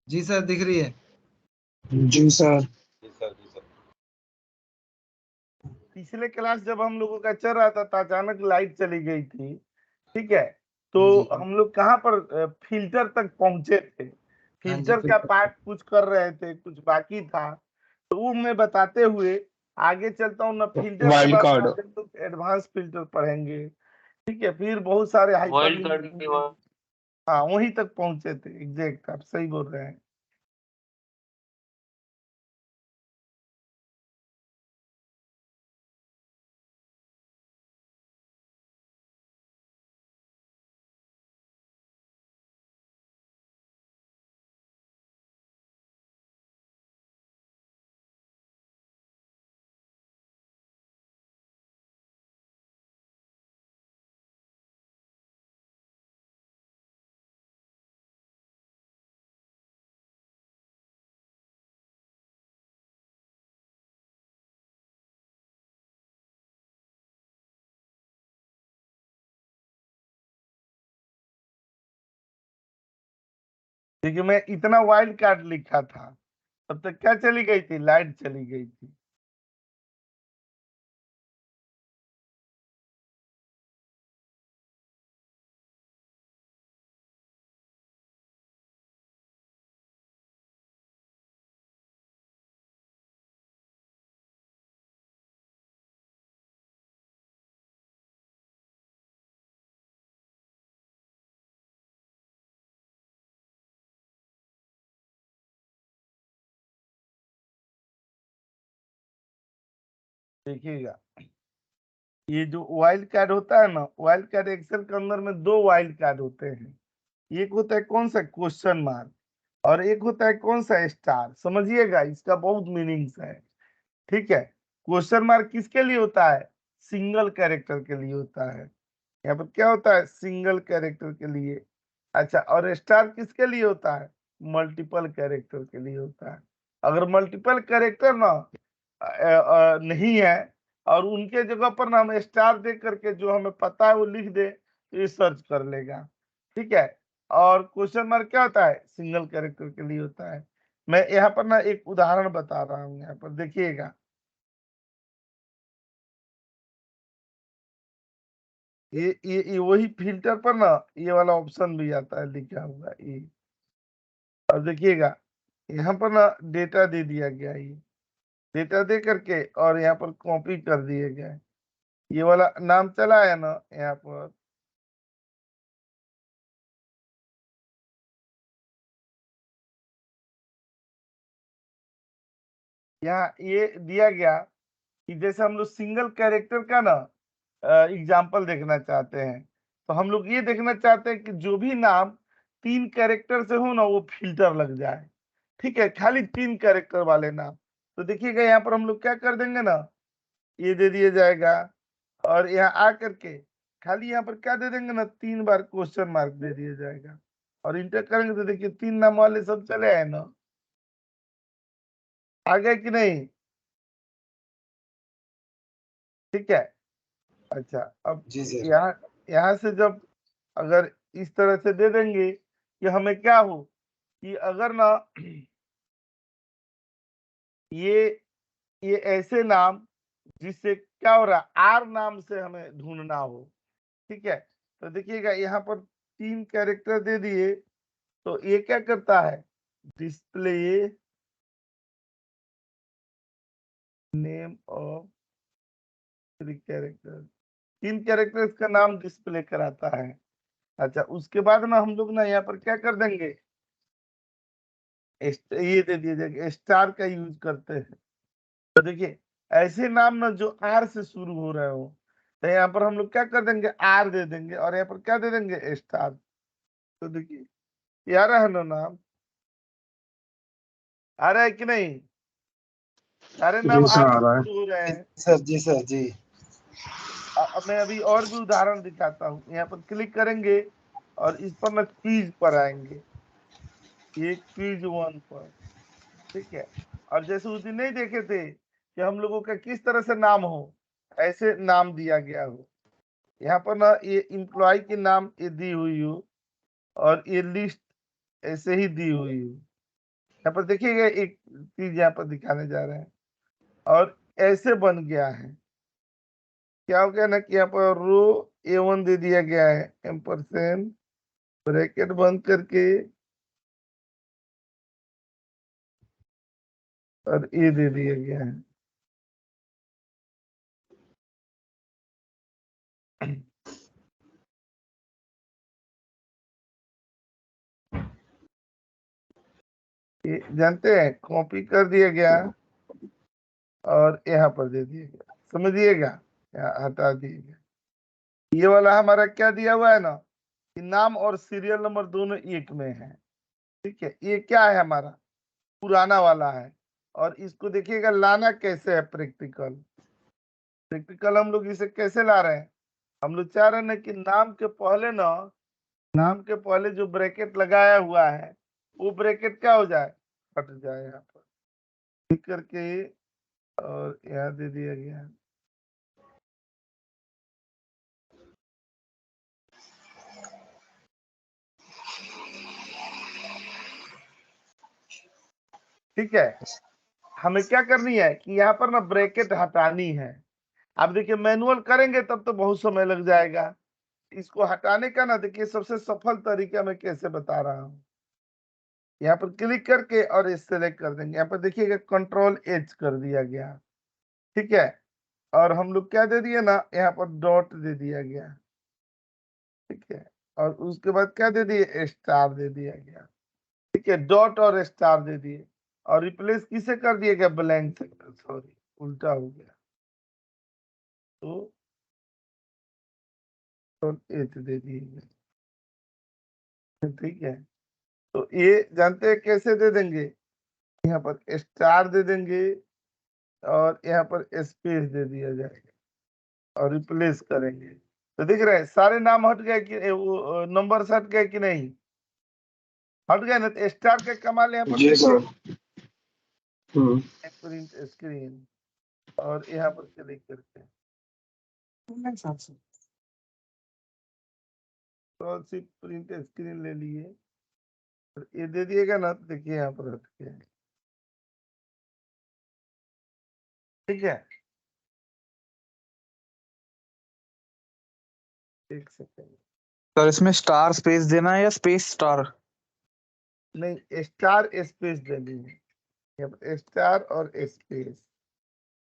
जी sir, दिख रही है। जी सर। पिछले क्लास जब हम लोगों का चल रहा था तो अचानक लाइट चली गई थी, ठीक है। तो जी। हम लोग कहाँ पर फिल्टर तक पहुंचे थे। हाँ जी, फिल्टर का पार्ट कुछ कर रहे थे, कुछ बाकी था, तो वो मैं बताते हुए आगे चलता हूँ ना। फिल्टर के वाइल्ड बाद कार्ड। हम लोग एडवांस फिल्टर पढ़ेंगे, ठीक है। फिर बहुत सारे हाइपर, हाँ वहीं तक पहुंचे थे। एग्जैक्ट, आप सही बोल रहे हैं। देखिए, मैं इतना वाइल्ड कार्ड लिखा था, तब तक क्या चली गई थी, लाइट चली गई थी। देखिएगा, ये जो वाइल्ड कार्ड होता है ना, वाइल्ड कार्ड एक्सेल के अंदर में दो वाइल्ड कार्ड होते हैं। एक होता है कौन सा, क्वेश्चन मार्क, और एक होता है कौन सा, स्टार। समझिएगा, इसका बहुत मीनिंग्स है, ठीक है। क्वेश्चन मार्क किसके लिए होता है, सिंगल कैरेक्टर के लिए होता है। यहाँ पर क्या होता है, सिंगल कैरेक्टर के लिए। अच्छा, और स्टार किसके लिए होता है, मल्टीपल कैरेक्टर के लिए होता है। अगर मल्टीपल कैरेक्टर ना नहीं है और उनके जगह पर ना हम स्टार दे करके जो हमें पता है वो लिख दे, तो ये सर्च कर लेगा, ठीक है। और क्वेश्चन मार्क क्या होता है, सिंगल कैरेक्टर के लिए होता है। मैं यहाँ पर ना एक उदाहरण बता रहा हूँ, यहाँ पर देखिएगा। ये वही फिल्टर पर ना ये वाला ऑप्शन भी आता है लिखा हुआ ये। और देखिएगा, यहाँ पर ना डेटा दे दिया गया, ये डेटा दे करके और यहाँ पर कॉपी कर दिए गए। ये वाला नाम चला है ना यहाँ पर, यहाँ ये दिया गया कि जैसे हम लोग सिंगल कैरेक्टर का ना एग्जाम्पल देखना चाहते हैं, तो हम लोग ये देखना चाहते हैं कि जो भी नाम 3 कैरेक्टर से हो ना वो फिल्टर लग जाए, ठीक है। खाली 3 कैरेक्टर वाले नाम। तो देखिएगा, यहाँ पर हम लोग क्या कर देंगे ना, ये दे दिया जाएगा, और यहाँ आ करके खाली यहाँ पर क्या दे देंगे ना, 3 बार क्वेश्चन मार्क दे दिया जाएगा, और इंटर करेंगे तो देखिए 3 नाम वाले सब चले आए ना, आ गए कि नहीं, ठीक है। अच्छा, अब जी सर। यहाँ यहाँ से जब अगर इस तरह से दे देंगे कि हमें क्या हो, कि अगर ना ये ये ऐसे नाम जिससे क्या हो रहा है, आर नाम से हमें ढूंढना हो, ठीक है। तो देखिएगा, यहाँ पर 3 कैरेक्टर दे दिए, तो ये क्या करता है, display name of 3 character, 3 characters का नाम डिस्प्ले कराता है। अच्छा, उसके बाद ना हम लोग ना यहाँ पर क्या कर देंगे, ये दे दिया जाएगा, स्टार का यूज करते हैं। तो देखिए, ऐसे नाम ना जो आर से शुरू हो रहे हो, तो यहाँ पर हम लोग क्या कर देंगे, आर दे देंगे, और यहाँ पर क्या दे देंगे, स्टार। तो देखिए, ये आ रहा है ना नाम, आ रहा है कि नहीं, सारे नाम जी सर, आर आ से रहा है। शुरू हो रहे हैं। सर जी, सर जी। अब मैं अभी और भी उदाहरण दिखाता हूँ। यहाँ पर क्लिक करेंगे और इस पर ना क्विज पर आएंगे, ये क्विज 1 पर, ठीक है। और जैसे उस दिन नहीं देखे थे कि हम लोगों का किस तरह से नाम हो, ऐसे नाम दिया गया हो। यहाँ पर ना ये इम्प्लॉय के नाम ये दी हुई हो, और ये लिस्ट ऐसे ही दी हुई हो, यहाँ पर देखिएगा एक चीज यहाँ पर दिखाने जा रहे हैं, और ऐसे बन गया है, क्या हो गया ना कि यहाँ पर रो A1 दे दिया गया है, एम्परसेंड ब्रैकेट बंद करके और ए दे दिया गया है। ये जानते हैं, कॉपी कर दिया गया और यहाँ पर दे दिया गया, समझिएगा, यहाँ हटा दिया गया। ये वाला हमारा क्या दिया हुआ है ना कि नाम और सीरियल नंबर दोनों एक में है, ठीक है। ये क्या है, हमारा पुराना वाला है, और इसको देखिएगा लाना कैसे है, प्रैक्टिकल। प्रैक्टिकल हम लोग इसे कैसे ला रहे हैं, हम लोग चाह रहे हैं ना कि नाम के पहले ना, नाम के पहले जो ब्रैकेट लगाया हुआ है वो ब्रैकेट क्या हो जाए, हट जाए, यहाँ पर क्लिक करके और यहाँ दे दिया गया। ठीक है, हमें क्या करनी है कि यहाँ पर ना ब्रैकेट हटानी है। अब देखिए मैनुअल करेंगे तब तो बहुत समय लग जाएगा, इसको हटाने का ना देखिए सबसे सफल तरीका मैं कैसे बता रहा हूँ। यहाँ पर क्लिक करके और इस सेलेक्ट कर देंगे, यहाँ पर देखिएगा Ctrl+H कर दिया गया, ठीक है। और हम लोग क्या दे दिए ना, यहाँ पर डॉट दे दिया गया, ठीक है। और उसके बाद क्या दे दिए, स्टार दे दिया गया, ठीक है। डॉट और स्टार दे दिए और रिप्लेस किसे कर दिया गया, ब्लैंक से, सॉरी उल्टा हो गया, तो H दे दिए गए, ठीक है। तो ये जानते हैं कैसे दे देंगे, यहाँ पर स्टार दे देंगे और यहाँ पर स्पेस दे दिया जाएगा और रिप्लेस करेंगे, तो दिख रहा है सारे नाम हट गए कि वो नंबर हट गए कि नहीं, हट गए ना। तो स्टार के कमाल यहाँ पर जी सर। प्रिंट स्क्रीन और यहाँ पर क्लिक करके तो सिर्फ प्रिंट स्क्रीन ले लिए और ये दे दिएगा ना, तो देखिए यहाँ पर हट गया, ठीक है। एक सेकेंड, सर इसमें स्टार स्पेस देना है या स्पेस स्टार? नहीं स्टार स्पेस देनी है, यहाँ पर स्टार और स्पेस।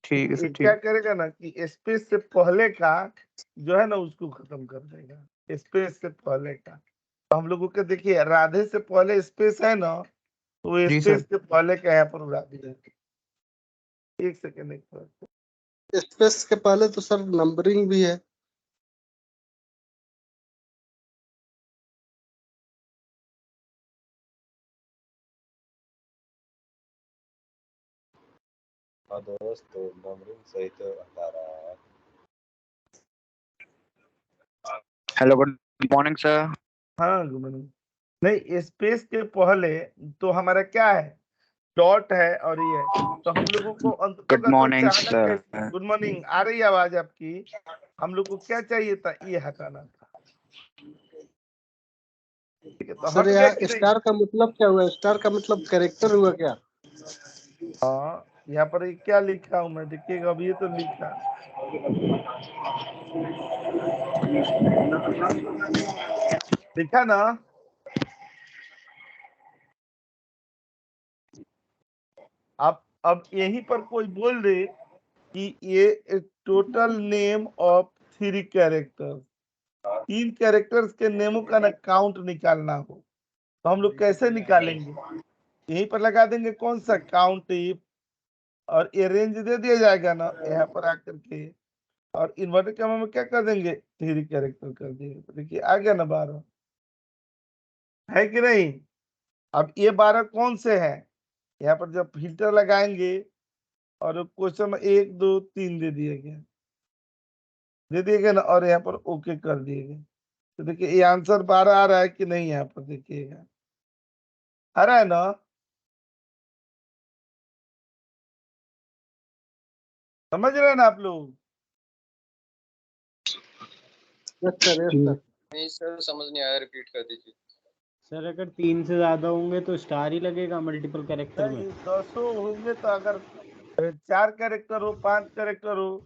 ठीक है सर, ये क्या ठीक। करेगा ना कि स्पेस से पहले का जो है ना उसको खत्म कर देगा, स्पेस से पहले का। तो हम लोगों के देखिए राधे से पहले स्पेस है ना, तो वो जी स्पेस सर। से पहले का यहाँ पर उड़ा दिया। एक सेकेंड, एक मिनट। स्पेस के पहले तो सर नंबरिंग भी है। दोस्तों नंबरिंग सही तो हटा रहा है। Hello, good morning sir. हाँ गुड मॉर्निंग। नहीं स्पेस के पहले तो हमारा क्या है, डॉट है और ये है। तो हम लोगों को गुड अंततोगत मॉर्निंग चाहना सर। कैसे, गुड मॉर्निंग आ रही है आवाज आपकी, हम लोग को क्या चाहिए था, ये हटाना था, ठीक है। तो सर हट गया यहाँ कि नहीं, स्टार का मतलब क्या हुआ, स्टार का मतलब कैरेक्टर हुआ क्या? हाँ यहाँ पर ये क्या लिखा हूं मैं, देखिएगा अब ये तो लिखा, लिखा ना। अब यहीं पर कोई बोल दे कि ये total name of 3 character, 3 characters के नेमों का ना काउंट निकालना हो, तो हम लोग कैसे निकालेंगे, यहीं पर लगा देंगे कौन सा काउंट इफ, और ये रेंज दे दिया जाएगा ना यहाँ पर आकर के, और इन्वर्टेड कॉमा में क्या कर देंगे, 3 कैरेक्टर कर दिए, तो देखिए आ गया ना 12, है कि नहीं। अब ये 12 कौन से हैं, यहाँ पर जब फिल्टर लगाएंगे और क्वेश्चन 1 2 3 दे दिए गए ना, और यहाँ पर ओके कर दिए गए, तो देखिए ये आंसर 12 आ रहा है कि नहीं, यहाँ पर देखिएगा आ रहा है ना। समझ रहे हैं ना आप लोग, यस सर, यस सर। नहीं सर समझ नहीं आया, रिपीट कर दीजिए। सर अगर 3 से ज्यादा होंगे तो स्टार ही लगेगा मल्टीपल कैरेक्टर में। नहीं, 10 होंगे तो अगर 4 कैरेक्टर हो, 5 कैरेक्टर हो,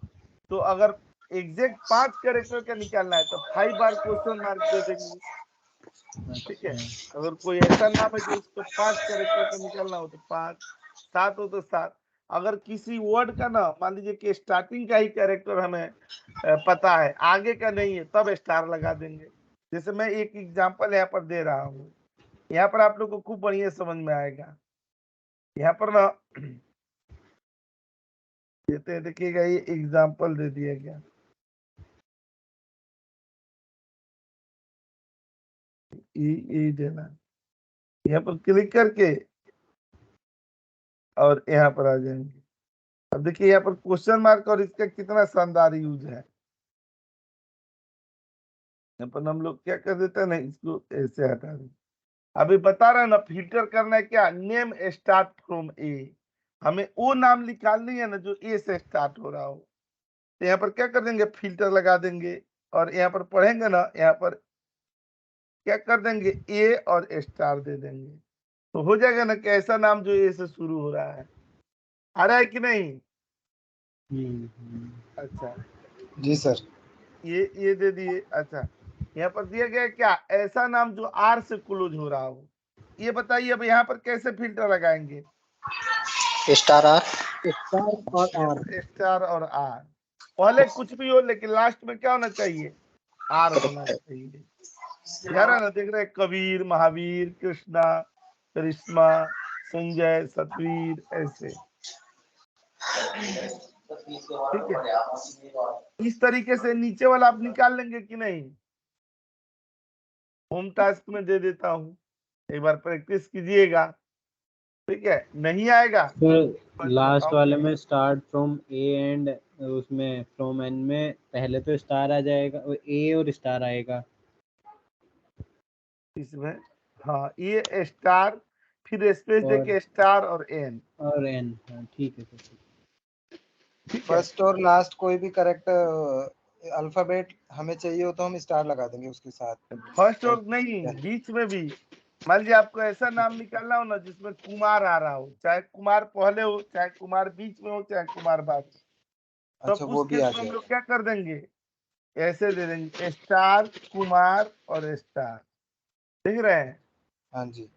तो अगर एग्जैक्ट 5 कैरेक्टर का निकालना है तो 5 बार क्वेश्चन मार्क दे देंगे। ठीक है, अगर कोई ऐसा नाम है जो उसको 5 कैरेक्टर का निकालना हो तो 5, 7 हो तो 7। अगर किसी वर्ड का ना मान लीजिए कि स्टार्टिंग का ही कैरेक्टर हमें पता है, आगे का नहीं है, तब स्टार लगा देंगे। जैसे मैं एक एग्जांपल यहाँ पर दे रहा हूँ, यहाँ पर आप लोग को खूब बढ़िया समझ में आएगा। यहाँ पर ना देते हैं, देखिएगा ये एग्जांपल दे दिया गया। ये देना, यहाँ पर क्लिक करके और यहाँ पर आ जाएंगे। अब देखिए यहाँ पर क्वेश्चन मार्क और इसका कितना शानदार यूज है। यहाँ पर हम लोग क्या कर देते हैं ना, इसको ऐसे हटा दें। अभी बता रहे हैं ना, फिल्टर करना है क्या, नेम स्टार्ट फ्रॉम ए। हमें वो नाम निकालनी है ना जो ए से स्टार्ट हो रहा हो। तो यहाँ पर क्या कर देंगे, फिल्टर लगा देंगे और यहाँ पर पढ़ेंगे ना, यहाँ पर क्या कर देंगे, ए और स्टार दे देंगे। तो हो जाएगा ना कि ऐसा नाम जो ए से शुरू हो रहा है। आ रहा है कि नहीं? अच्छा, जी सर। ये दे दिए। अच्छा, यहाँ पर दिया गया क्या, ऐसा नाम जो आर से क्लोज हो रहा हो। ये बताइए अब यहाँ पर कैसे फिल्टर लगाएंगे, स्टार आर, स्टार और आर। स्टार और आर। पहले कुछ भी हो लेकिन लास्ट में क्या होना चाहिए, आर होना चाहिए। यार है ना, देख रहे हैं, कबीर, महावीर, कृष्णा, करिश्मा, संजय, सतवीर, ऐसे। ठीक है, इस तरीके से नीचे वाला आप निकाल लेंगे कि नहीं। होम टास्क में दे देता हूँ, एक बार प्रैक्टिस कीजिएगा। ठीक है, नहीं आएगा फिर लास्ट वाले में स्टार्ट फ्रॉम ए एंड उसमें फ्रॉम एन में पहले तो स्टार आ जाएगा, ए और स्टार आएगा इसमें। हाँ, ये स्टार फिर स्पेस देके स्टार और एन। और एन। हाँ ठीक है सर। ठीक है, फर्स्ट और लास्ट कोई भी करेक्ट अल्फाबेट हमें चाहिए हो तो हम स्टार लगा देंगे उसके साथ। फर्स्ट और नहीं, बीच में भी। मान लीजिए आपको ऐसा नाम निकालना हो ना जिसमें कुमार आ रहा हो, चाहे कुमार पहले हो, चाहे कुमार बीच में हो, चाहे कुमार बाद में, तो अच्छा, वो उस भी केस आ में हम जाएगा। लोग क्या कर देंगे, ऐसे दे देंगे, स्टार, कुमार और स्टार। देख रहे हैं, हाँ जी।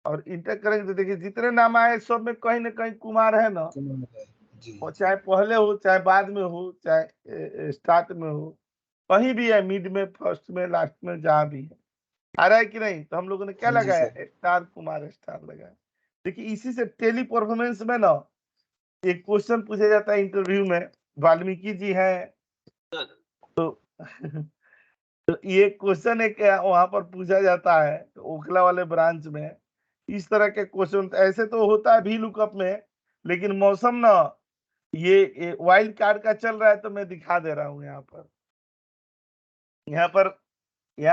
और इंटर करेंगे तो देखिए जितने नाम आए सब में कहीं ना कहीं कुमार है ना, जी और चाहे पहले हो, चाहे बाद में हो, चाहे स्टार्ट में हो, कहीं भी है, मिड में, फर्स्ट में, लास्ट में, जहां भी है। आ रहा है कि नहीं? तो हम लोगों ने क्या जी लगाया, सर। स्टार, कुमार, स्टार लगाया। देखिए इसी से टेली परफॉर्मेंस में ना एक क्वेश्चन पूछा जाता है इंटरव्यू में, वाल्मीकि जी हैं तो तो ये क्वेश्चन एक वहां पर पूछा जाता है तो ओखला वाले ब्रांच में। इस तरह के क्वेश्चन ऐसे तो होता है भी लुकअप में, लेकिन मौसम ना ये वाइल्ड कार्ड का चल रहा है तो मैं दिखा दे रहा हूँ। यहाँ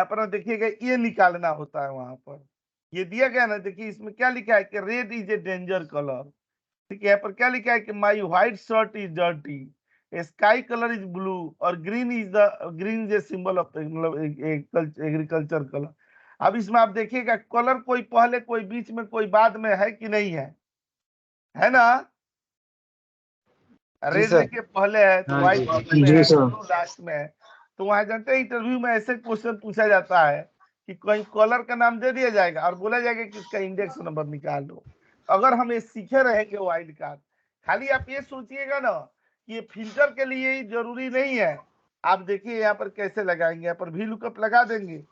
पर ना देखिएगा, ये निकालना होता है। वहां पर ये दिया गया ना, देखिए इसमें क्या लिखा है कि red is a danger colour. ठीक है, यहाँ पर क्या लिखा है कि my white shirt is dirty, sky colour is blue, और green is a symbol of, मतलब एग्रीकल्चर कलर। अब इसमें आप देखिएगा कलर कोई पहले, कोई बीच में, कोई बाद में है कि नहीं है ना। जी रेड सर। देखिए पहले है, तो हाँ व्हाइट जी सर। बीच में जी है, सर। ब्लू लास्ट में है। तो वहां जानते हैं इंटरव्यू में ऐसे क्वेश्चन पूछा जाता है कि कोई कलर का नाम दे दिया जाएगा और बोला जाएगा कि इसका इंडेक्स नंबर निकाल लो। अगर हम ये सीखे रहेंगे वाइल्ड कार्ड, खाली आप ये सोचिएगा ना कि ये फिल्टर के लिए ही जरूरी नहीं है। आप देखिए यहाँ पर कैसे लगाएंगे, यहाँ पर भी लुकअप लगा देंगे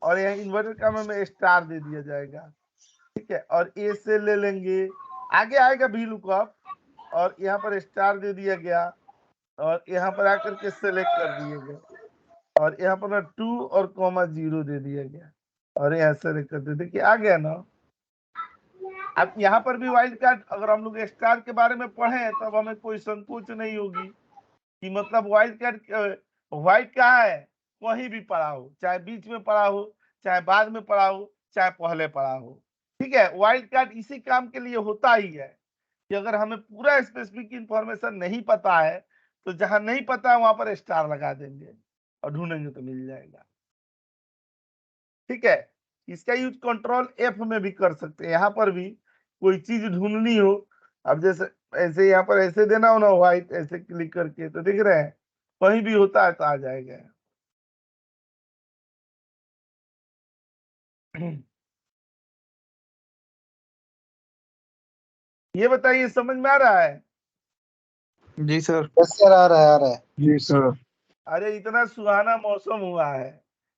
और यहाँ इन्वर्टर कामा में स्टार दे दिया जाएगा। ठीक है, और ए से ले लेंगे, आगे आएगा भी लुकअप, और यहाँ पर स्टार दे दिया गया और यहाँ पर आकर के सेलेक्ट कर दिए गए, और यहाँ पर ना 2 और कॉमा 0 दे दिया गया और यहाँ सेलेक्ट कर दिया। देखिए आ गया ना। अब यहाँ पर भी वाइल्ड कार्ड अगर हम लोग स्टार के बारे में पढ़े तब हमें कोई संकोच नहीं होगी कि मतलब वाइल्ड कार्ड व्हाइट कहाँ है, कहीं भी पड़ा हो, चाहे बीच में पड़ा हो, चाहे बाद में पड़ा हो, चाहे पहले पड़ा हो। ठीक है, वाइल्ड कार्ड इसी काम के लिए होता ही है कि अगर हमें पूरा स्पेसिफिक इंफॉर्मेशन नहीं पता है तो जहां नहीं पता है वहां पर स्टार लगा देंगे और ढूंढेंगे तो मिल जाएगा। ठीक है, इसका यूज कंट्रोल F में भी कर सकते हैं। यहाँ पर भी कोई चीज ढूंढनी हो, अब जैसे ऐसे यहाँ पर ऐसे देना हो ना व्हाइट, ऐसे क्लिक करके तो दिख रहे हैं, कहीं भी होता है तो आ जाएगा। ये बताइए समझ में आ रहा है? जी सर। यस सर, आ रहा है। जी सर। अरे इतना सुहाना मौसम हुआ है,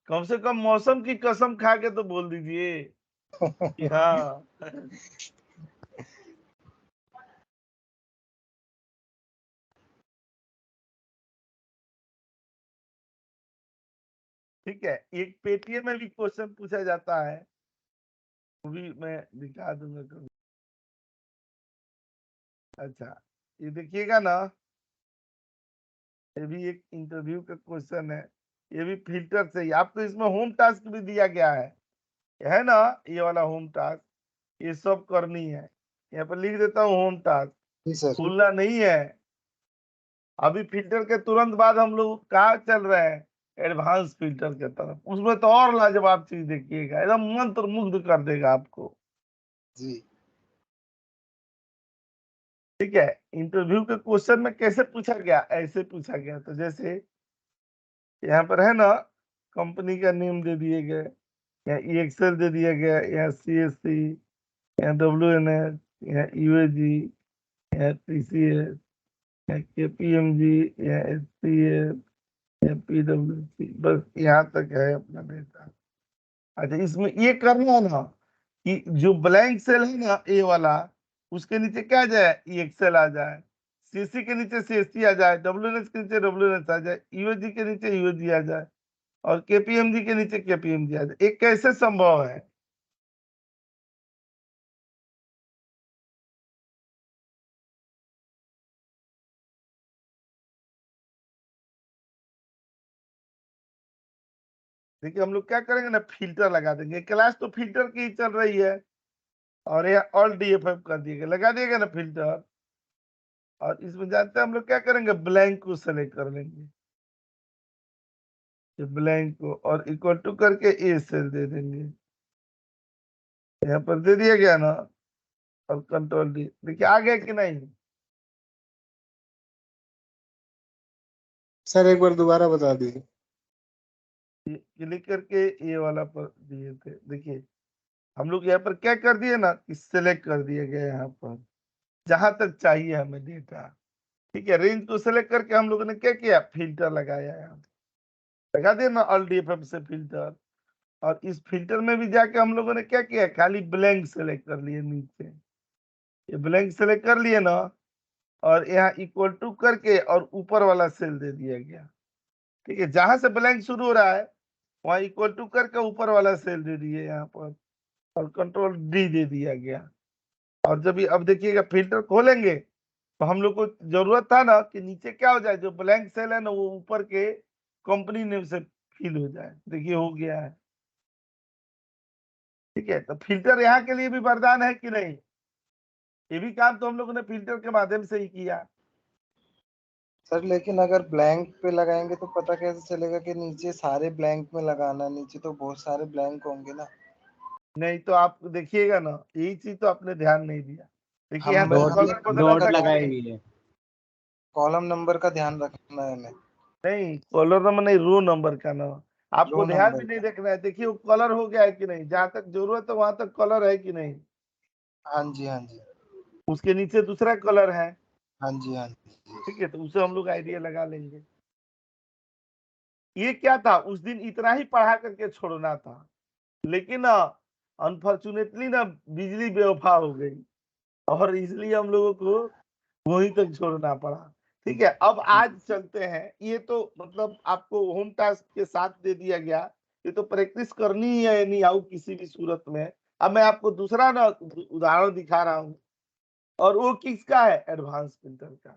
कम से कम मौसम की कसम खा के तो बोल दीजिए कि हाँ। ठीक है, एक पेटीएम में भी क्वेश्चन पूछा जाता है, वो भी मैं दिखा दूंगा कभी। अच्छा, ये देखिएगा ना, ये भी एक इंटरव्यू का क्वेश्चन है, ये भी फिल्टर से ही। आपको इसमें होम टास्क भी दिया गया है ना, ये वाला होम टास्क, ये सब करनी है। यहाँ पर लिख देता हूँ होम टास्क, जी सर। भूलना नहीं है। अभी फिल्टर के तुरंत बाद हम लोग कहाँ चल रहे हैं, एडवांस फिल्टर के तरफ। उसमें तो और लाजवाब चीज देखिएगा, एकदम मंत्र मुग्ध कर देगा आपको। जी ठीक है, इंटरव्यू के क्वेश्चन में कैसे पूछा गया, ऐसे पूछा गया। तो जैसे यहाँ पर है ना, कंपनी का नेम दे दिए गए, यहाँ EXL दे दिया गया, यहाँ CSC, यहाँ WNS, यहाँ UAG, यहाँ TCS, यहाँ KPMG, यहाँ SCS, यहाँ PwC, बस यहाँ तक है अपना डेटा। अच्छा, इसमें ये करना है ना कि जो ब्लैंक सेल है ना ए वाला, उसके नीचे क्या आ जाए, EXL आ जाए, CC के नीचे CSC आ जाए, WNS के नीचे WNS आ जाए, UAG के नीचे UAG आ जाए, और KPMG के नीचे KPMG आ जाए। ये कैसे संभव है? देखिए हम लोग क्या करेंगे ना, फिल्टर लगा देंगे। क्लास तो फिल्टर की ही चल रही है, और ये ऑल DFF कर दिएगा, लगा दिएगा ना फिल्टर। और इसमें जानते हैं हम लोग क्या करेंगे, ब्लैंक को सेलेक्ट कर लेंगे, ये ब्लैंक को, और इक्वल टू करके ए सेल दे देंगे। यहाँ पर दे दिया गया ना, और कंट्रोल D। देखिए आ गया कि नहीं? सर, एक बार दोबारा बता दीजिए। क्लिक करके ये वाला पर दिए थे, देखिए हम लोग यहाँ पर क्या कर दिए ना, कि सेलेक्ट कर दिया गया यहाँ पर जहां तक चाहिए हमें डेटा। ठीक है, रेंज को सेलेक्ट करके हम लोगों ने क्या किया, फिल्टर लगाया, यहाँ लगा दिया ना ऑल DFF से फिल्टर। और इस फिल्टर में भी जाके हम लोगों ने क्या किया, खाली ब्लैंक सेलेक्ट कर लिए नीचे, ये ब्लैंक सेलेक्ट कर लिए ना, और यहाँ इक्वल टू करके और ऊपर वाला सेल दे दिया गया। ठीक है, जहां से ब्लैंक शुरू हो रहा है वहां इक्वल टू करके ऊपर वाला सेल दे दिए यहाँ पर, और कंट्रोल D दे दिया गया। और जब ये अब देखिएगा फिल्टर खोलेंगे तो हम लोग को जरूरत था ना कि नीचे क्या हो जाए, जो ब्लैंक सेल है ना वो ऊपर के कंपनी नेम से फिल हो जाए। देखिए हो गया है। ठीक है, तो फिल्टर यहाँ के लिए भी वरदान है कि नहीं? ये भी काम तो हम लोगों ने फिल्टर के माध्यम से ही किया। सर, लेकिन अगर ब्लैंक पे लगाएंगे तो पता कैसे चलेगा कि नीचे सारे ब्लैंक में लगाना? नीचे तो बहुत सारे ब्लैंक होंगे ना। नहीं तो आप देखिएगा ना, यही चीज तो आपने ध्यान नहीं दिया। देखिए यहाँ हमें तक कलर बदला डॉट था कि लगाई नहीं? हुई है। कॉलम नंबर का ध्यान रखना है हमें। नहीं, कलर नंबर नहीं, रो नंबर का ना, आपको रो ध्यान भी नंबर नहीं का। देखना है। देखिए वो कलर हो गया है कि नहीं, जहां तक जरूरत है वहां तक कलर है कि नहीं, हाँ जी, हाँ जी। उसके नीचे दूसरा कलर है। हाँ जी, हाँ जी। ठीक है, तो उसे हम लोग आइडिया लगा लेंगे। ये क्या था, उस दिन इतना ही पढ़ा करके छोड़ना था, लेकिन अनफॉर्चुनेटली ना बिजली बेवफा हो गई, और इसलिए हम लोगों को वहीं तक छोड़ना पड़ा। ठीक है, अब आज चलते हैं। ये तो मतलब आपको होम टास्क के साथ दे दिया गया, ये तो प्रैक्टिस करनी ही है नहीं आओ किसी भी सूरत में। अब मैं आपको दूसरा ना उदाहरण दिखा रहा हूँ, और वो किसका है, एडवांस फिल्टर का।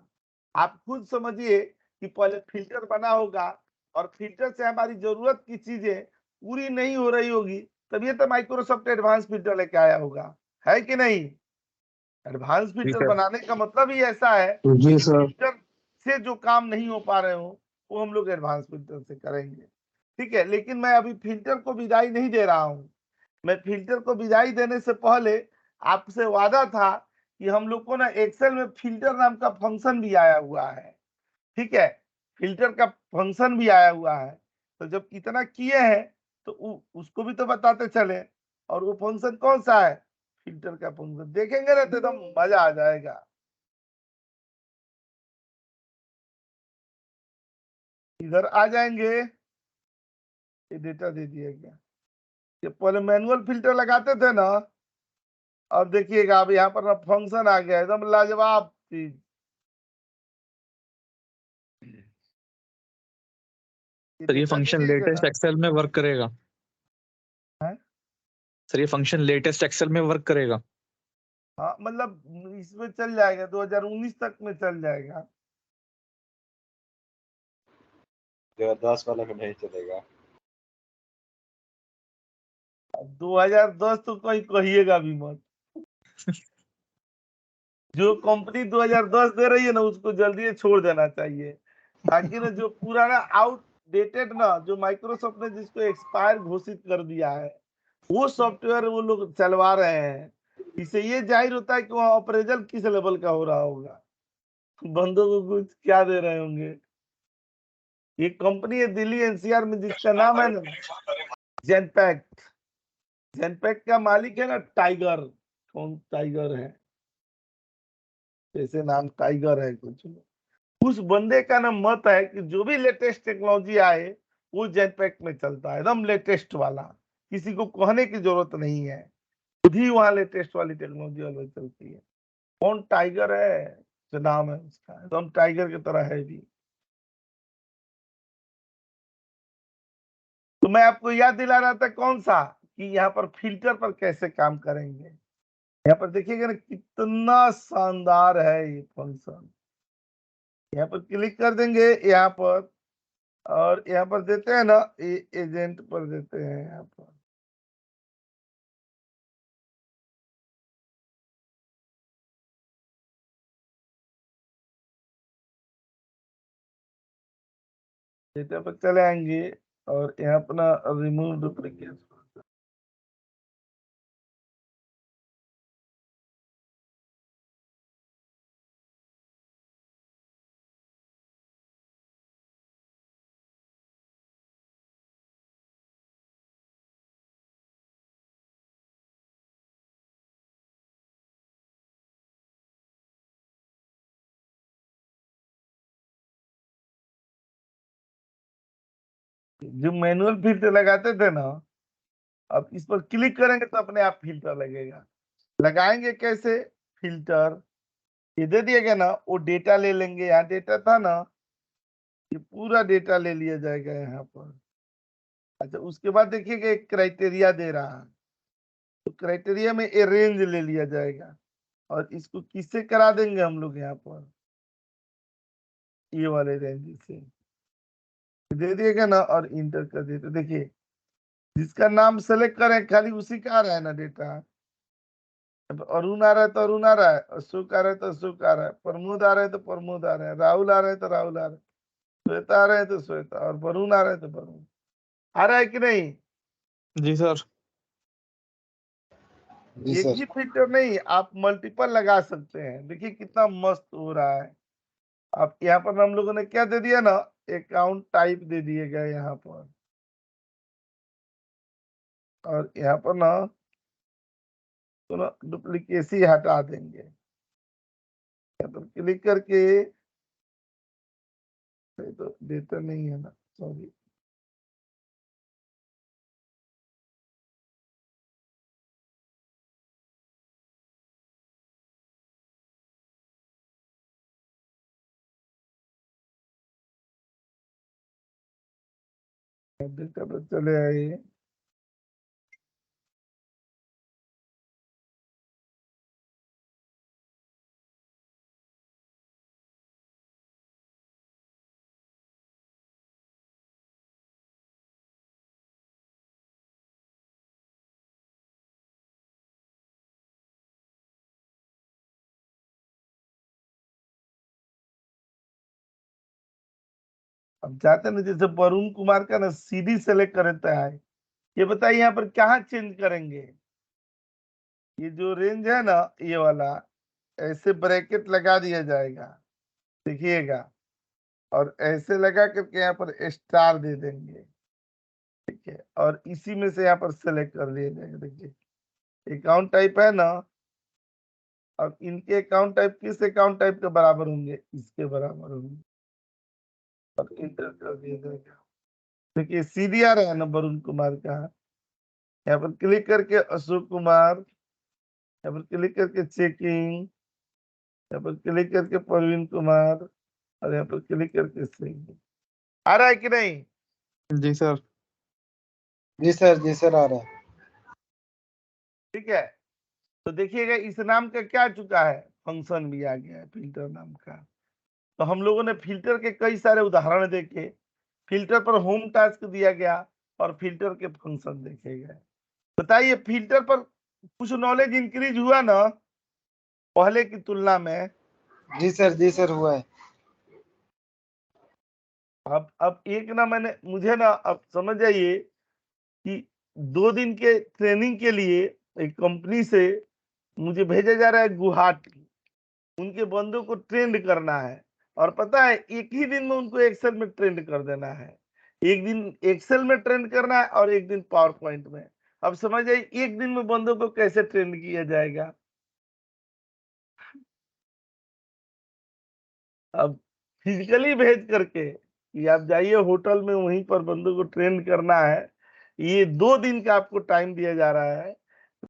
आप खुद समझिए कि पहले फिल्टर बना होगा, और फिल्टर से हमारी जरूरत की चीजें पूरी नहीं हो रही होगी, तभी तो माइक्रोसॉफ्ट एडवांस फिल्टर लेके आया होगा, है कि नहीं? एडवांस जी फिल्टर सर। बनाने का मतलब ही ऐसा है जी कि सर। फिल्टर से जो काम नहीं हो पा रहे हो वो हम लोग एडवांस फिल्टर से करेंगे। ठीक है, लेकिन मैं अभी फिल्टर को विदाई नहीं दे रहा हूँ, मैं फिल्टर को विदाई देने से पहले आपसे वादा था कि हम लोग को ना एक्सेल में फिल्टर नाम का फंक्शन भी आया हुआ है, ठीक है, फिल्टर का फंक्शन भी आया हुआ है। तो जब इतना किए हैं तो उसको भी तो बताते चले। और वो फंक्शन कौन सा है? फिल्टर का फंक्शन। देखेंगे ना तो एकदम मजा आ जाएगा। इधर आ जाएंगे, ये डेटा दे दिया गया। ये पहले मैनुअल फिल्टर लगाते थे ना, अब देखिएगा अब यहाँ पर फंक्शन आ गया, एकदम लाजवाब चीज। सर ये डेटा फंक्शन दीजिएगा लेटेस्ट ना। एक्सेल में वर्क करेगा? हैं? सर ये फंक्शन लेटेस्ट एक्सेल में वर्क करेगा? हाँ मतलब इसमें चल जाएगा, 2019 तक में चल जाएगा। 2010 वाला में नहीं चलेगा। 2010 तो कोई कहिएगा भी मत। जो कंपनी 2010 दे रही है ना, उसको जल्दी छोड़ देना चाहिए, ताकि ना जो पुराना आउटडेटेड ना, जो माइक्रोसॉफ्ट ने जिसको एक्सपायर घोषित कर दिया है, वो सॉफ्टवेयर वो लोग चलवा रहे हैं। इससे ये जाहिर होता है कि वहाँ अप्रेजल किस लेवल का हो रहा होगा, बंदों को कुछ क्या दे रहे होंगे। ये कंपनी है दिल्ली एनसीआर में, जिसका नाम है ना जेनपैक्ट। जेनपैक्ट का मालिक है ना टाइगर। कौन टाइगर है? जैसे नाम टाइगर है कुछ। उस बंदे का ना मत है कि जो भी लेटेस्ट टेक्नोलॉजी आए वो जेनपैक्ट में चलता है, एकदम लेटेस्ट वाला। किसी को कहने की जरूरत नहीं है, खुद ही वहां लेटेस्ट वाली टेक्नोलॉजी वाली चलती है। कौन टाइगर है जो नाम है उसका, एकदम टाइगर की तरह है भी। तो मैं आपको याद दिला रहा था कौन सा, कि यहाँ पर फिल्टर पर कैसे काम करेंगे। यहाँ पर देखिएगा ना कितना शानदार है ये फंक्शन। यहाँ पर क्लिक कर देंगे यहाँ पर, और यहाँ पर देते हैं ना एजेंट पर देते हैं यहाँ पर। डेटा पर चले आएंगे और यहाँ अपना रिमूव डुप्लीकेट। जो मैनुअल फिल्टर लगाते थे ना, अब इस पर क्लिक करेंगे तो अपने आप फिल्टर लगेगा। लगाएंगे कैसे फिल्टर? ये दे दिया गया ना, वो डेटा ले लेंगे। यहाँ डेटा था ना, ये पूरा डेटा ले लिया जाएगा यहाँ पर। अच्छा, उसके बाद देखिएगा एक क्राइटेरिया दे रहा है, तो क्राइटेरिया में ये रेंज ले लिया जाएगा। और इसको किससे करा देंगे हम लोग यहाँ पर, ये वाले रेंज से दे दिएगा ना, और इंटर कर देते। देखिए जिसका नाम सेलेक्ट करें खाली उसी का आ रहा है ना डेटा। अब अरुण आ रहा है तो अरुण आ रहा है, अशोक आ रहा है तो अशोक आ रहा है, प्रमोद आ रहा है तो प्रमोद आ रहा है, राहुल आ रहा है तो राहुल आ रहा है, श्वेता आ रहा है तो श्वेता, और वरुण आ रहा है तो वरुण आ रहा है कि नहीं? जी सर। जी एक सर। ही फिल्टर नहीं, आप मल्टीपल लगा सकते हैं। देखिए कितना मस्त हो रहा है। अब यहाँ पर हम लोगों ने क्या दे दिया ना, अकाउंट टाइप दे दिएगा यहाँ पर। और यहाँ पर ना तो ना डुप्लीकेसी हटा देंगे। यहाँ पर क्लिक करके, तो डेटा नहीं है ना, सॉरी। डेटा पर चले आइए। अब चाहते हैं ना, जैसे वरुण कुमार का ना सीडी सेलेक्ट करता है, ये बताइए यहाँ पर कहाँ चेंज करेंगे? ये जो रेंज है ना ये वाला, ऐसे ब्रैकेट लगा दिया जाएगा, देखिएगा, और ऐसे लगा करके यहाँ पर स्टार दे देंगे, ठीक है, और इसी में से यहाँ पर सेलेक्ट कर लिया जाएगा। देखिए अकाउंट टाइप है ना, अब इनके अकाउंट टाइप किस अकाउंट टाइप के बराबर होंगे? इसके बराबर होंगे, और इंटर कर दिया जाएगा। देखिए सीडीआर है ना वरुण कुमार का, यहाँ पर क्लिक करके अशोक कुमार, यहाँ पर क्लिक करके चेकिंग, यहाँ पर क्लिक करके प्रवीण कुमार, और यहाँ पर क्लिक करके सिंह। आ रहा है कि नहीं? जी सर। जी सर आ रहा है। ठीक है, तो देखिएगा इस नाम का क्या आ चुका है, फंक्शन भी आ गया है फिल्टर नाम का। तो हम लोगों ने फिल्टर के कई सारे उदाहरण देखे, फिल्टर पर होम टास्क दिया गया और फिल्टर के फंक्शन देखे गए। बताइए फिल्टर पर कुछ नॉलेज इंक्रीज हुआ ना पहले की तुलना में? जी सर हुआ है। अब एक ना मुझे ना अब समझ जाइए कि 2 दिन के ट्रेनिंग के लिए एक कंपनी से मुझे भेजा जा रहा है गुवाहाटी, उनके बंदों को ट्रेंड करना है, और पता है एक ही दिन में उनको एक्सेल में ट्रेंड कर देना है। एक दिन एक्सेल में ट्रेंड करना है और एक दिन पावर पॉइंट में। अब समझ जाइए एक दिन में बंदों को कैसे ट्रेंड किया जाएगा। अब फिजिकली भेज करके कि आप जाइए होटल में, वहीं पर बंदों को ट्रेंड करना है। ये 2 दिन का आपको टाइम दिया जा रहा है,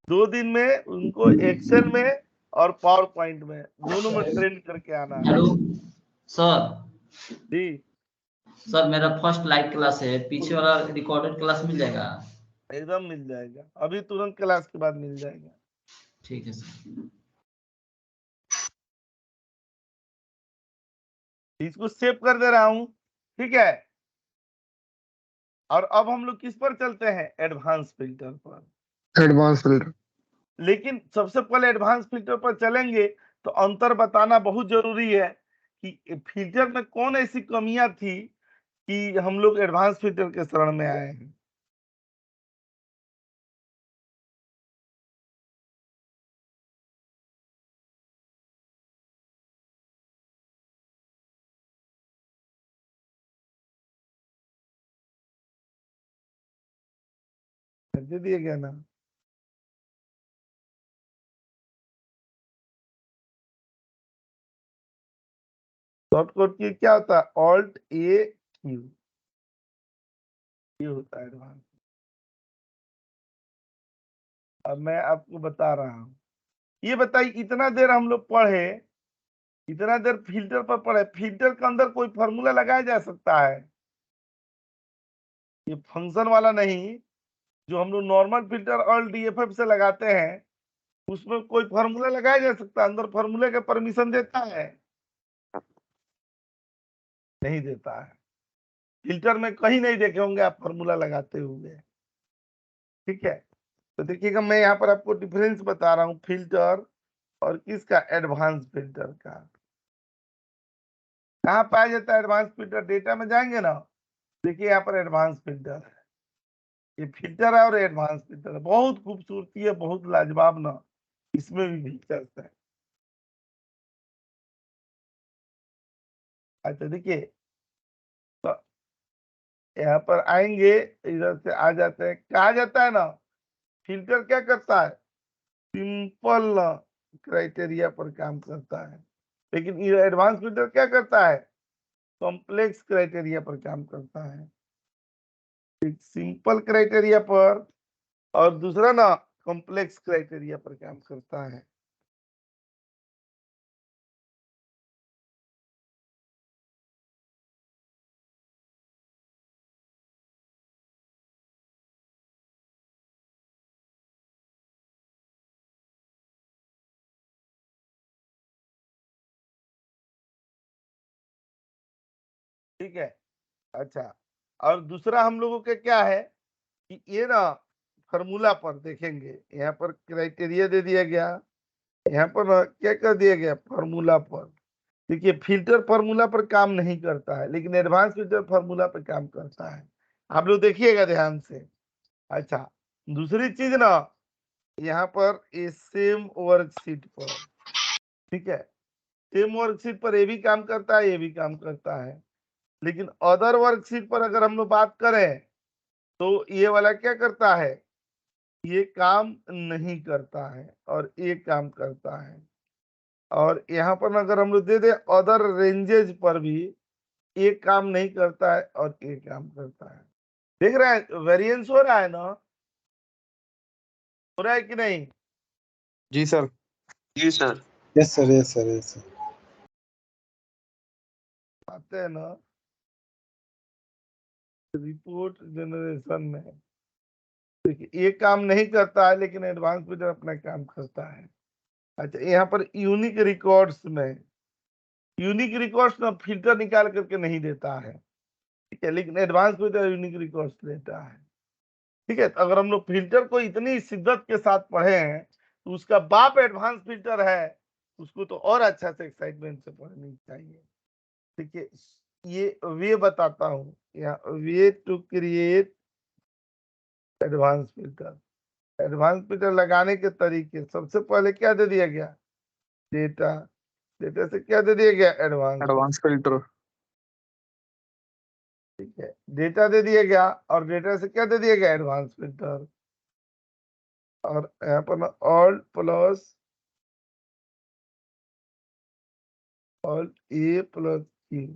2 दिन में उनको एक्सेल में और पावर पॉइंट में दोनों में ट्रेंड करके आना है। Hello sir. जी सर मेरा फर्स्ट लाइव क्लास है, पीछे वाला रिकॉर्डेड क्लास मिल जाएगा? एकदम मिल जाएगा, अभी तुरंत क्लास के बाद मिल जाएगा। ठीक है सर। इसको सेव कर दे रहा हूं, ठीक है। और अब हम लोग किस पर चलते हैं? एडवांस फिल्टर पर। Advance filter. लेकिन सबसे पहले एडवांस फिल्टर पर चलेंगे तो अंतर बताना बहुत जरूरी है कि फिल्टर में कौन ऐसी कमियां थी कि हम लोग एडवांस फिल्टर के शरण में आए हैं। दे दिया गया ना? शॉर्टकट की क्या होता है? ऑल्ट ए क्यू, ये होता है एडवांस। अब मैं आपको बता रहा हूं, ये बताइए इतना देर हम लोग पढ़े, इतना देर फिल्टर पर पढ़े, फिल्टर के अंदर कोई फॉर्मूला लगाया जा सकता है? ये फंक्शन वाला नहीं, जो हम लोग नॉर्मल फिल्टर ऑल डीएफएफ से लगाते हैं, उसमें कोई फॉर्मूला लगाया जा सकता है? अंदर फॉर्मूले का परमिशन देता है? नहीं देता है। फिल्टर में कहीं नहीं देखे होंगे आप फॉर्मूला लगाते हुए, ठीक है। तो देखिएगा मैं यहाँ पर आपको डिफरेंस बता रहा हूँ फिल्टर और किसका? एडवांस फिल्टर का। कहाँ पाया जाता है एडवांस फिल्टर? डेटा में जाएंगे ना, देखिए यहाँ पर एडवांस फिल्टर है, ये फिल्टर है और एडवांस फिल्टर है। बहुत खूबसूरती है, बहुत लाजवाब ना इसमें भी फीचर्स है। अच्छा देखिए, तो यहाँ पर आएंगे, इधर से आ जाते हैं, कहा जाता है ना फिल्टर क्या करता है? सिंपल क्राइटेरिया पर काम करता है, लेकिन ये एडवांस फिल्टर क्या करता है? कॉम्प्लेक्स क्राइटेरिया पर काम करता है। एक सिंपल क्राइटेरिया पर और दूसरा ना कॉम्प्लेक्स क्राइटेरिया पर काम करता है। ठीक है, अच्छा, और दूसरा हम लोगों के क्या है कि ये ना फॉर्मूला पर देखेंगे, यहाँ पर क्राइटेरिया दे दिया गया, यहाँ पर ना क्या कर दिया गया? फॉर्मूला पर। देखिए फिल्टर फॉर्मूला पर काम नहीं करता है, लेकिन एडवांस फिल्टर फॉर्मूला पर काम करता है। आप लोग देखिएगा ध्यान से, अच्छा, दूसरी चीज ना, यहाँ पर ये सेम वर्कशीट पर, ठीक है, सेम वर्कशीट पर ये भी काम करता है, ये भी काम करता है, लेकिन अदर वर्कशीट पर अगर हम लोग बात करें तो ये वाला क्या करता है, ये काम नहीं करता है और ये काम करता है। और यहाँ पर अगर हम लोग दे दे अदर रेंजेज पर भी ये काम नहीं करता है और ये काम करता है। देख रहा है वेरिएंस हो रहा है ना, हो रहा है कि नहीं? जी सर। जी sir. Yes sir, yes sir, yes sir. आते हैं ना रिपोर्ट जनरेशन में, देखिए ये काम नहीं करता है लेकिन एडवांस फील्टर अपना काम करता है। अच्छा, यहाँ पर यूनिक रिकॉर्ड्स में, यूनिक रिकॉर्ड्स ना फिल्टर निकाल करके नहीं देता है, ठीक है, लेकिन एडवांस फील्टर यूनिक रिकॉर्ड्स देता है। ठीक है, तो अगर हम लोग फिल्टर को इतनी शिद्दत के साथ पढ़े हैं तो उसका बाप एडवांस फिल्टर है, उसको तो और अच्छा से एक्साइटमेंट से पढ़नी चाहिए। ठीक है, ये वे बताता हूँ, यहाँ way to create advance filter. Advance filter लगाने के तरीके, सबसे पहले क्या दे दिया गया, डेटा, डेटा से क्या दे दिया गया, एडवांस फिल्टर। ठीक है, डेटा दे दिया गया और डेटा से क्या दे दिया गया, एडवांस फिल्टर। और यहाँ पर alt plus alt A plus Q,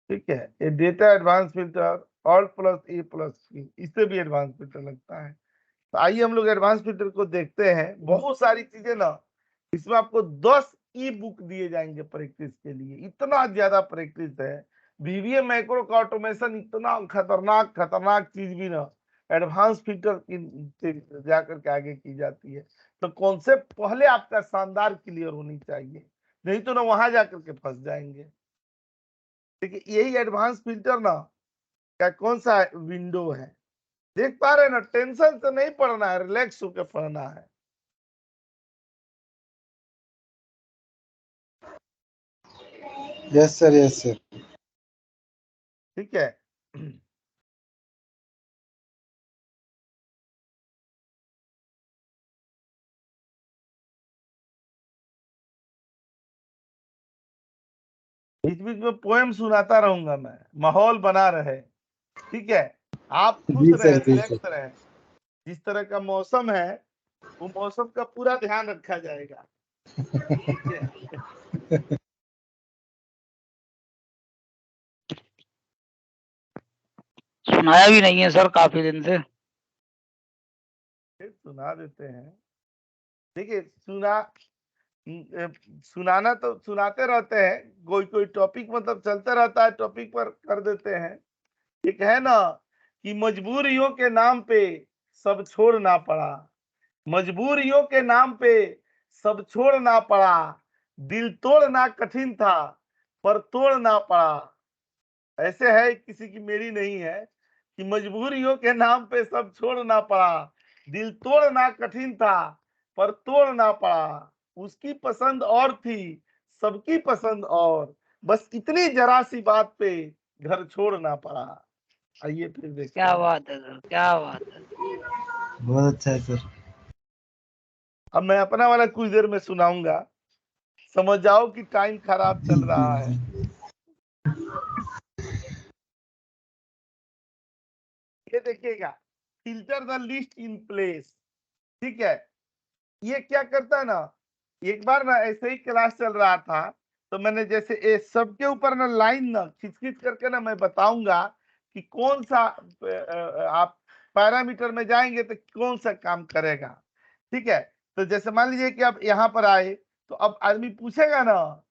ठीक है, ये data advance filter alt plus A plus Q, इससे भी एडवांस फिल्टर लगता है। तो आइए हम लोग एडवांस फिल्टर को देखते हैं। बहुत सारी चीजें ना, इसमें आपको 10 ई बुक दिए जाएंगे प्रैक्टिस के लिए, इतना ज्यादा प्रैक्टिस है। वीवीएम मैक्रो का ऑटोमेशन इतना खतरनाक खतरनाक चीज भी ना एडवांस फिल्टर की जाकर के आगे की जाती है। तो कॉन्सेप्ट पहले आपका शानदार क्लियर होनी चाहिए, नहीं तो ना वहां जाकर के फंस जाएंगे। देखिए यही एडवांस फिल्टर ना क्या कौन सा विंडो है, देख पा रहे हैं ना, टेंशन से नहीं पढ़ना है, रिलैक्स होकर पढ़ना है। Yes sir, yes sir. ठीक है, बीच बीच में पोएम सुनाता रहूंगा मैं, माहौल बना रहे, ठीक है, आप खुश जी रहे, सर, जी रिलैक्स सर। रहे। जिस तरह का मौसम है वो मौसम का पूरा ध्यान रखा जाएगा, ठीक है। सुनाया भी नहीं है सर काफी दिन से। फिर सुना देते हैं। देखिए सुनाना तो सुनाते रहते हैं, कोई कोई टॉपिक मतलब चलता रहता है, टॉपिक पर कर देते हैं। एक है ना कि मजबूरियों के नाम पे सब छोड़ना पड़ा, मजबूरियों के नाम पे सब छोड़ना पड़ा, दिल तोड़ना कठिन था पर तोड़ना पड़ा। ऐसे है, किसी की मेरी नहीं है, कि मजबूरियों के नाम पे सब छोड़ना पड़ा, दिल तोड़ना कठिन था पर तोड़ना पड़ा, उसकी पसंद और थी सबकी पसंद और, बस इतनी जरा सी बात पे घर छोड़ना पड़ा। आइए फिर देखते क्या हैं। बात है सर, क्या बात है। बहुत अच्छा है सर। अब मैं अपना वाला कुछ देर में सुनाऊंगा, समझ जाओ कि टाइम खराब चल रहा है। ये देखिएगा, filter the list in place, ठीक है, ये क्या करता है ना, एक बार ना ऐसे ही क्लास चल रहा था तो मैंने जैसे ये सबके ऊपर ना लाइन ना खींच खींच करके ना मैं बताऊंगा कि कौन सा आप पैरामीटर में जाएंगे तो कौन सा काम करेगा, ठीक है। तो जैसे मान लीजिए कि आप यहाँ पर आए तो अब आदमी पूछेगा ना,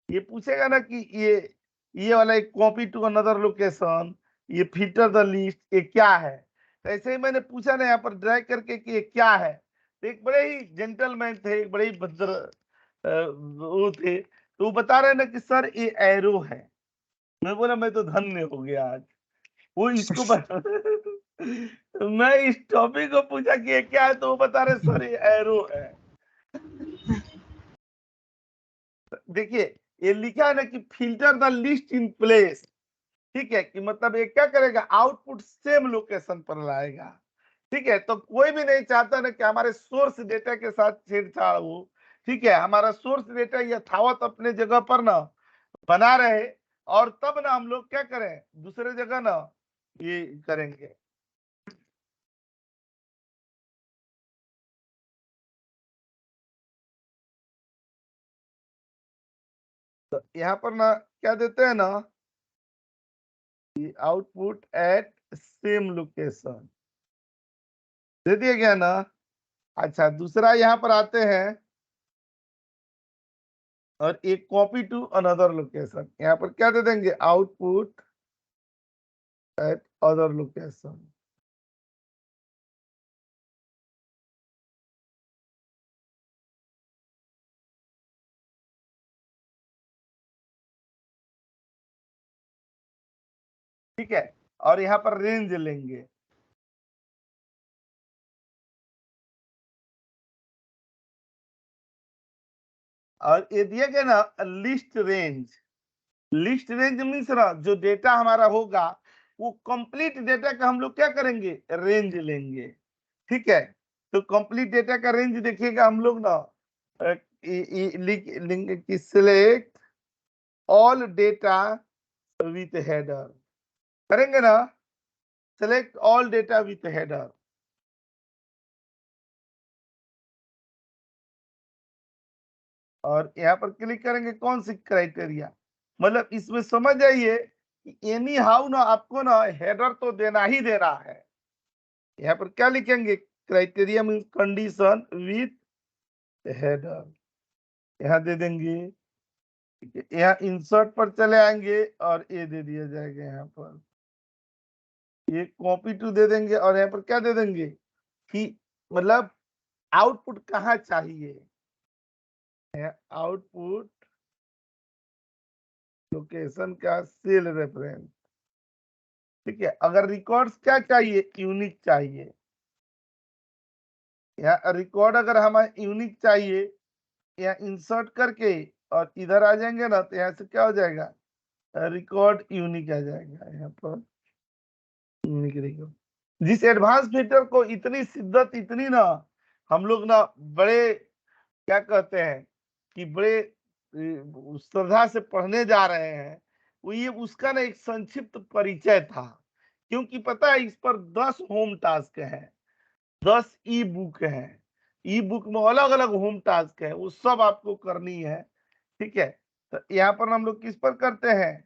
ये पूछेगा ना कि ये वाला एक कॉपी टू अनदर लोकेशन, ये फिल्टर द लिस्ट, ये क्या है। तो ऐसे ही मैंने पूछा ना यहाँ पर ड्रैग करके कि ये क्या है, तो एक बड़े ही जेंटलमैन थे, एक बड़े ही भद्र वो थे, तो वो बता रहे ना कि सर ये एरो है। मैं बोला मैं तो धन्य हो गया आज, वो इसको मैं इस टॉपिक को पूछा कि ये क्या है तो वो बता रहे सर ये एरो है। देखिए ये लिखा है ना कि filter the list in place, ठीक है, कि मतलब ये क्या करेगा, आउटपुट सेम लोकेशन पर लाएगा। ठीक है, तो कोई भी नहीं चाहता ना कि हमारे सोर्स डेटा के साथ छेड़छाड़ हो। ठीक है, हमारा सोर्स डेटा यथावत अपने जगह पर ना बना रहे, और तब ना हम लोग क्या करें, दूसरे जगह ना ये करेंगे। तो यहाँ पर ना क्या देते हैं ना, आउटपुट एट सेम लोकेशन दे दिया गया ना। अच्छा, दूसरा यहाँ पर आते हैं और एक कॉपी टू अनदर लोकेशन, यहाँ पर क्या दे देंगे, आउटपुट एट अदर लोकेशन। ठीक है, और यहाँ पर रेंज लेंगे। और ये दिया गया ना list range. List range means ना जो डेटा हमारा होगा वो कंप्लीट डेटा का हम लोग क्या करेंगे, रेंज लेंगे। ठीक है, तो कंप्लीट डेटा का रेंज देखिएगा हम लोग ना लिखेंगे कि select all data with header, करेंगे ना, select all data with header. और यहाँ पर क्लिक करेंगे कौन सी क्राइटेरिया, मतलब इसमें समझ जाइए कि एनी हाउ ना आपको ना हेडर तो देना ही देना है। यहाँ पर क्या लिखेंगे, criteria means condition with header, यहाँ दे देंगे। यहाँ इंसर्ट पर चले आएंगे और ये दे दिया जाएगा, यहाँ पर ये कॉपी टू दे देंगे, और यहाँ पर क्या दे देंगे कि मतलब आउटपुट कहाँ चाहिए, आउटपुट लोकेशन का सेल रेफरेंस। ठीक है, अगर रिकॉर्ड्स क्या चाहिए, यूनिक चाहिए। यहाँ रिकॉर्ड अगर हमें यूनिक चाहिए, यहाँ इंसर्ट करके और इधर आ जाएंगे ना, तो यहाँ से क्या हो जाएगा, रिकॉर्ड यूनिक आ जाएगा। यहाँ पर यूनिक रिकॉर्ड, जिस एडवांस फीचर को इतनी शिद्दत, इतनी ना हम लोग ना बड़े क्या कहते हैं कि बड़े श्रद्धा से पढ़ने जा रहे हैं, वो ये उसका ना एक संक्षिप्त परिचय था। क्योंकि पता है इस पर 10 होम टास्क है, 10 ई बुक है, ई बुक में अलग अलग होम टास्क है, वो सब आपको करनी है। ठीक है, तो यहाँ पर हम लोग किस पर करते हैं,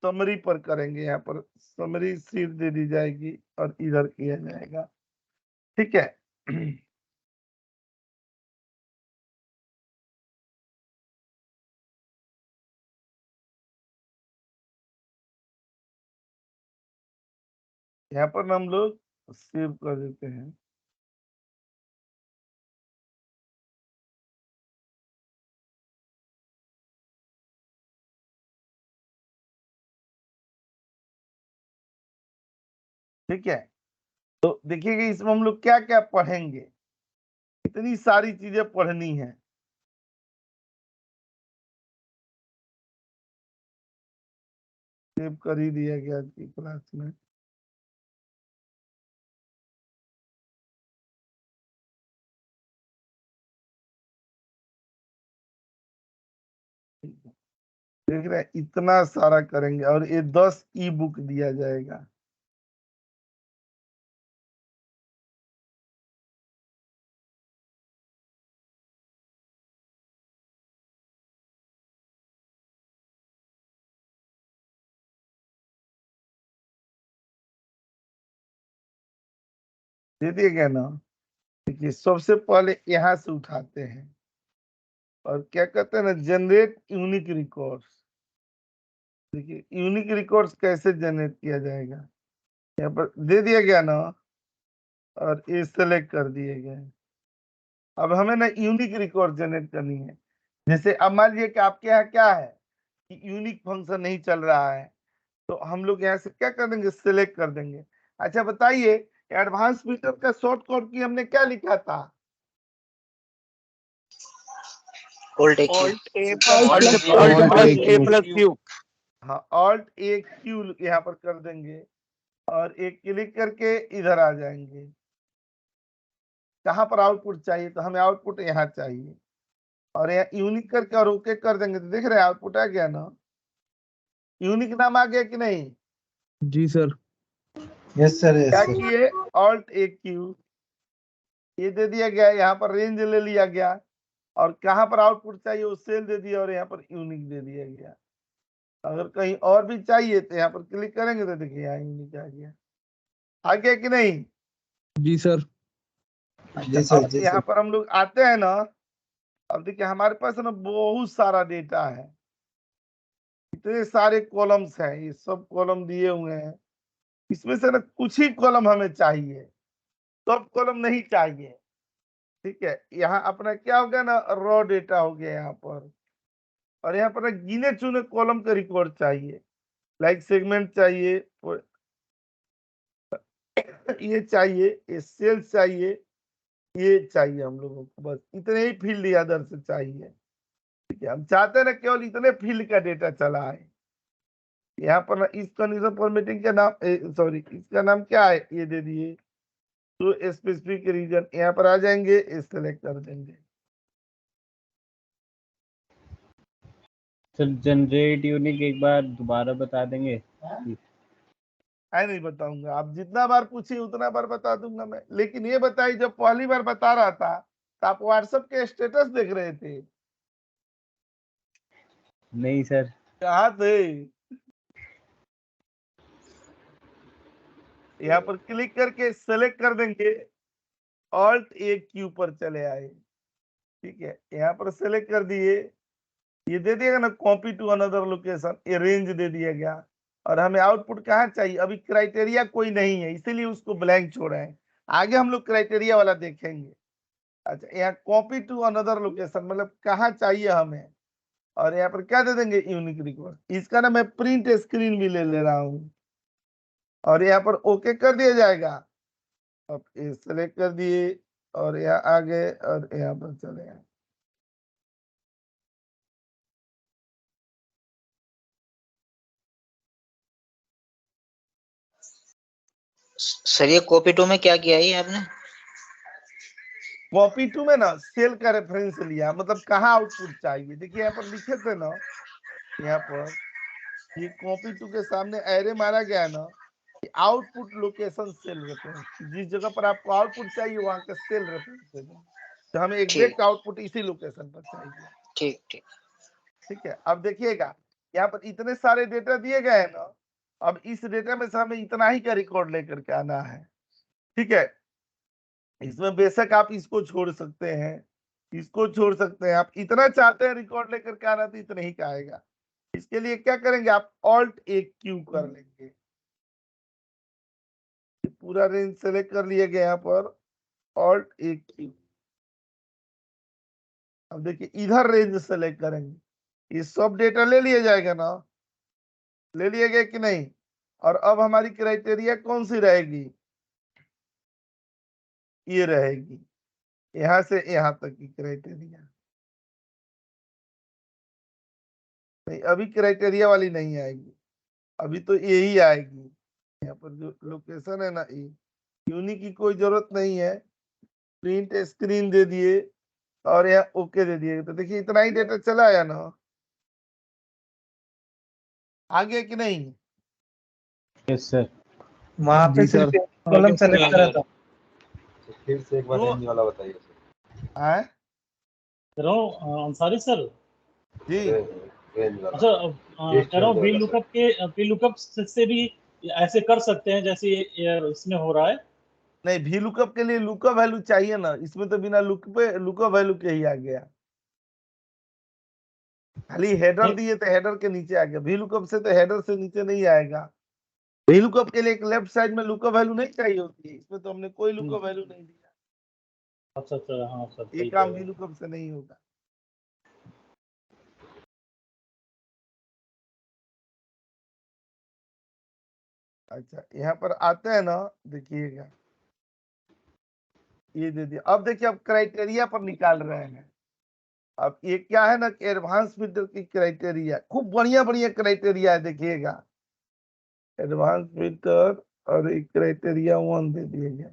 समरी पर करेंगे। यहाँ पर समरी सीट दे दी जाएगी और इधर किया जाएगा। ठीक है, यहाँ पर हम लोग सेव कर देते हैं। ठीक है, तो देखिएगा इसमें हम लोग क्या क्या पढ़ेंगे, इतनी सारी चीजें पढ़नी है। सेव कर ही दिया गया आज की क्लास में। देख रहे हैं इतना सारा करेंगे, और ये 10 ई बुक दिया जाएगा। दे दिए गया ना। देखिए सबसे पहले यहाँ से उठाते हैं और क्या कहते हैं ना, जनरेट यूनिक रिकॉर्ड्स। देखिए यूनिक रिकॉर्ड्स कैसे जनरेट किया जाएगा, यहाँ पर दे दिया गया ना, और ये सेलेक्ट कर दिए गए। अब हमें ना यूनिक रिकॉर्ड जनरेट करनी है। जैसे अब मान लीजिए कि आपके यहाँ क्या है कि यूनिक फंक्शन नहीं चल रहा है, तो हम लोग यहाँ से क्या कर देंगे, सिलेक्ट कर देंगे। अच्छा बताइए, एडवांस फीचर का शॉर्ट कोड की हमने क्या लिखा था, Alt A Q. Alt A plus Q. हाँ ऑल्ट ए क्यू यहाँ पर कर देंगे और एक क्लिक करके इधर आ जाएंगे। कहाँ पर आउटपुट चाहिए, तो हमें आउटपुट यहाँ चाहिए और यहाँ यूनिक करके और ओके कर देंगे तो देख रहे हैं आउटपुट आ गया ना। यूनिक नाम आ गया कि नहीं? जी सर। यस सर, क्या यस सर। किए, ऑल्ट ए क्यू ये दे दिया गया, यहाँ पर रेंज ले लिया गया और कहाँ पर आउटपुट चाहिए वो सेल दे दिया और यहाँ पर यूनिक दे दिया गया। अगर कहीं और भी चाहिए तो यहाँ पर क्लिक करेंगे तो देखिए यहाँ यूनिक आ गया। आ गया कि नहीं? जी सर। जी अच्छा, सर, अब जी यहाँ सर। पर हम लोग आते हैं ना, अब देखिए हमारे पास ना बहुत सारा डेटा है, इतने सारे कॉलम्स हैं, ये सब कॉलम दिए हुए हैं। इसमें से ना कुछ ही कॉलम हमें चाहिए, सब कॉलम नहीं चाहिए। ठीक है, यहाँ अपना क्या हो गया ना, रॉ डेटा हो गया यहाँ पर, और यहाँ पर ना गिने चुने कॉलम का रिकॉर्ड चाहिए, लाइक सेगमेंट चाहिए, ये चाहिए, ये सेल्स चाहिए, ये चाहिए हम लोगों को, बस इतने ही फील्ड अदर से चाहिए। ठीक है, हम चाहते हैं ना केवल इतने फील्ड का डेटा चला है। यहाँ पर ना इस कंडीशन फॉर्मेटिंग का नाम, सॉरी इसका नाम क्या है, ये दे दिए तो स्पेसिफिक रीजन, यहाँ पर आ जाएंगे, सेलेक्ट कर देंगे। सर जनरेट यूनिक एक बार दोबारा बता देंगे? मैं नहीं बताऊंगा, आप जितना बार पूछिए उतना बार बता दूंगा मैं, लेकिन ये बताइए जब पहली बार बता रहा था तो आप व्हाट्सएप के स्टेटस देख रहे थे? नहीं सर। कहाँ थे? यहाँ पर क्लिक करके सेलेक्ट कर देंगे, ऑल्ट ए क्यू पर चले आए। ठीक है, यहाँ पर सेलेक्ट कर दिए, ये दे दिएगा ना कॉपी टू अनदर लोकेशन, ये रेंज दे दिया गया और हमें आउटपुट कहाँ चाहिए, अभी क्राइटेरिया कोई नहीं है इसीलिए उसको ब्लैंक छोड़ा है, आगे हम लोग क्राइटेरिया वाला देखेंगे। अच्छा, यहाँ कॉपी टू अनदर लोकेशन मतलब कहाँ चाहिए हमें, और यहाँ पर क्या दे देंगे, यूनिक रिकॉर्ड। इसका ना मैं प्रिंट स्क्रीन भी ले रहा हूँ और यहाँ पर ओके कर दिया जाएगा। अब सेलेक्ट कर दिए और यहाँ आ गए और यहाँ पर चले आए। सर ये कॉपी टू में क्या किया है ये आपने? कॉपी टू में ना सेल का रेफरेंस लिया, मतलब कहाँ आउटपुट चाहिए। देखिए यहाँ पर लिखे थे ना, यहाँ पर ये कॉपी टू के सामने एरे मारा गया है ना, आउटपुट लोकेशन सेल रेफरेंस, जिस जगह पर आपको आउटपुट चाहिए वहां का सेल रेफरेंस दे दें, तो हमें एग्जैक्ट आउटपुट इसी लोकेशन पर चाहिए। ठीक ठीक। ठीक है, अब देखिएगा यहाँ पर इतने सारे डेटा दिए गए हैं ना, अब इस डेटा में से हमें इतना ही का रिकॉर्ड लेकर के आना है। ठीक है, इसमें बेशक आप इसको छोड़ सकते हैं, इसको छोड़ सकते हैं, आप इतना चाहते हैं रिकॉर्ड लेकर के आना तो इतना ही का आएगा। इसके लिए क्या करेंगे, आप ऑल्ट ए क्यू कर लेंगे, पूरा रेंज सेलेक्ट कर लिया गया यहाँ पर, ऑल्ट ए क्यू। अब देखिए इधर रेंज सेलेक्ट करेंगे, ये सब डेटा ले लिया जाएगा ना, ले लिया गया कि नहीं? और अब हमारी क्राइटेरिया कौन सी रहेगी, ये रहेगी, यहां से यहां तक की क्राइटेरिया। नहीं, अभी क्राइटेरिया वाली नहीं आएगी, अभी तो यही आएगी। यहाँ पर जो लोकेशन है ना, ये यूनिक की कोई जरूरत नहीं है, प्रिंट स्क्रीन दे दिए और यहाँ ओके दे दिए, तो देखिए इतना ही डेटा चला आया ना, आ गया कि नहीं? Yes sir. वहां पे जी सर। सिर्फ कॉलम सेलेक्ट करा था। तो फिर से एक बार तो- रेंज वाला बताइए सर। आए? कह रहा हूँ अंसारी सर। जी रेंज वाला अच्छा, Yes, कह रहा हूँ sure, we sir. Look up we look up से भी ऐसे कर सकते हैं जैसे ये इसमें हो रहा है। नहीं, भी लुकअप के लिए लुकअप वैल्यू चाहिए ना, इसमें तो बिना लुकअप वैल्यू के ही आ गया, खाली हेडर नहीं। दिए तो हेडर के नीचे आ गया, भी लुकअप से तो हेडर से नीचे नहीं आएगा। भी लुकअप के लिए एक लेफ्ट साइड में लुकअप वैल्यू नहीं चाहिए होती है, इसमें तो हमने कोई लुकअप वैल्यू नहीं दिया, अच्छा अच्छा, हाँ सर ये सही काम कह भी रहे हैं। लुकअप से नहीं होगा। अच्छा, यहाँ पर आते हैं ना, देखिएगा ये दे दिया। अब देखिए अब क्राइटेरिया पर निकाल रहे हैं, अब ये क्या है ना कि एडवांस फिल्टर की क्राइटेरिया खूब बढ़िया बढ़िया क्राइटेरिया है, देखिएगा एडवांस फिल्टर और एक क्राइटेरिया 1 दे दिए गए।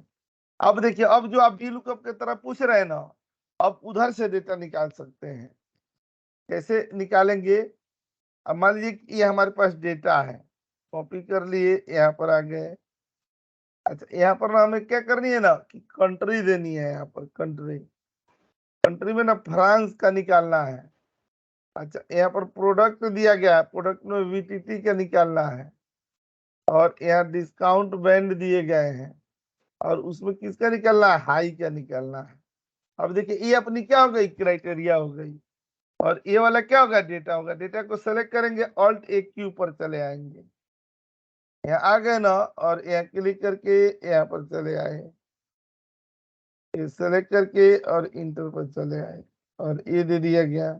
अब देखिए, अब जो आप VLOOKUP की तरह पूछ रहे हैं ना, अब उधर से डेटा निकाल सकते हैं। कैसे निकालेंगे? अब मान लीजिए कि ये हमारे पास डेटा है, कॉपी कर लिए, यहाँ पर आ गए। अच्छा, यहाँ पर ना हमें क्या करनी है ना कि कंट्री देनी है। यहाँ पर कंट्री में ना फ्रांस का निकालना है। अच्छा, यहाँ पर प्रोडक्ट दिया गया है, प्रोडक्ट में VTT का निकालना है, और यहाँ डिस्काउंट बैंड दिए गए हैं, और उसमें किसका निकालना है? हाई का निकालना है। अब देखिए, ये अपनी क्या हो गई? क्राइटेरिया हो गई। और ये वाला क्या होगा? डेटा होगा। डेटा को सेलेक्ट करेंगे, ऑल्ट एक के ऊपर चले आएंगे, यहाँ आ गए ना, और यहाँ क्लिक करके यहाँ पर चले आए, ये सेलेक्ट करके और इंटर पर चले आए, और ये दे दिया गया।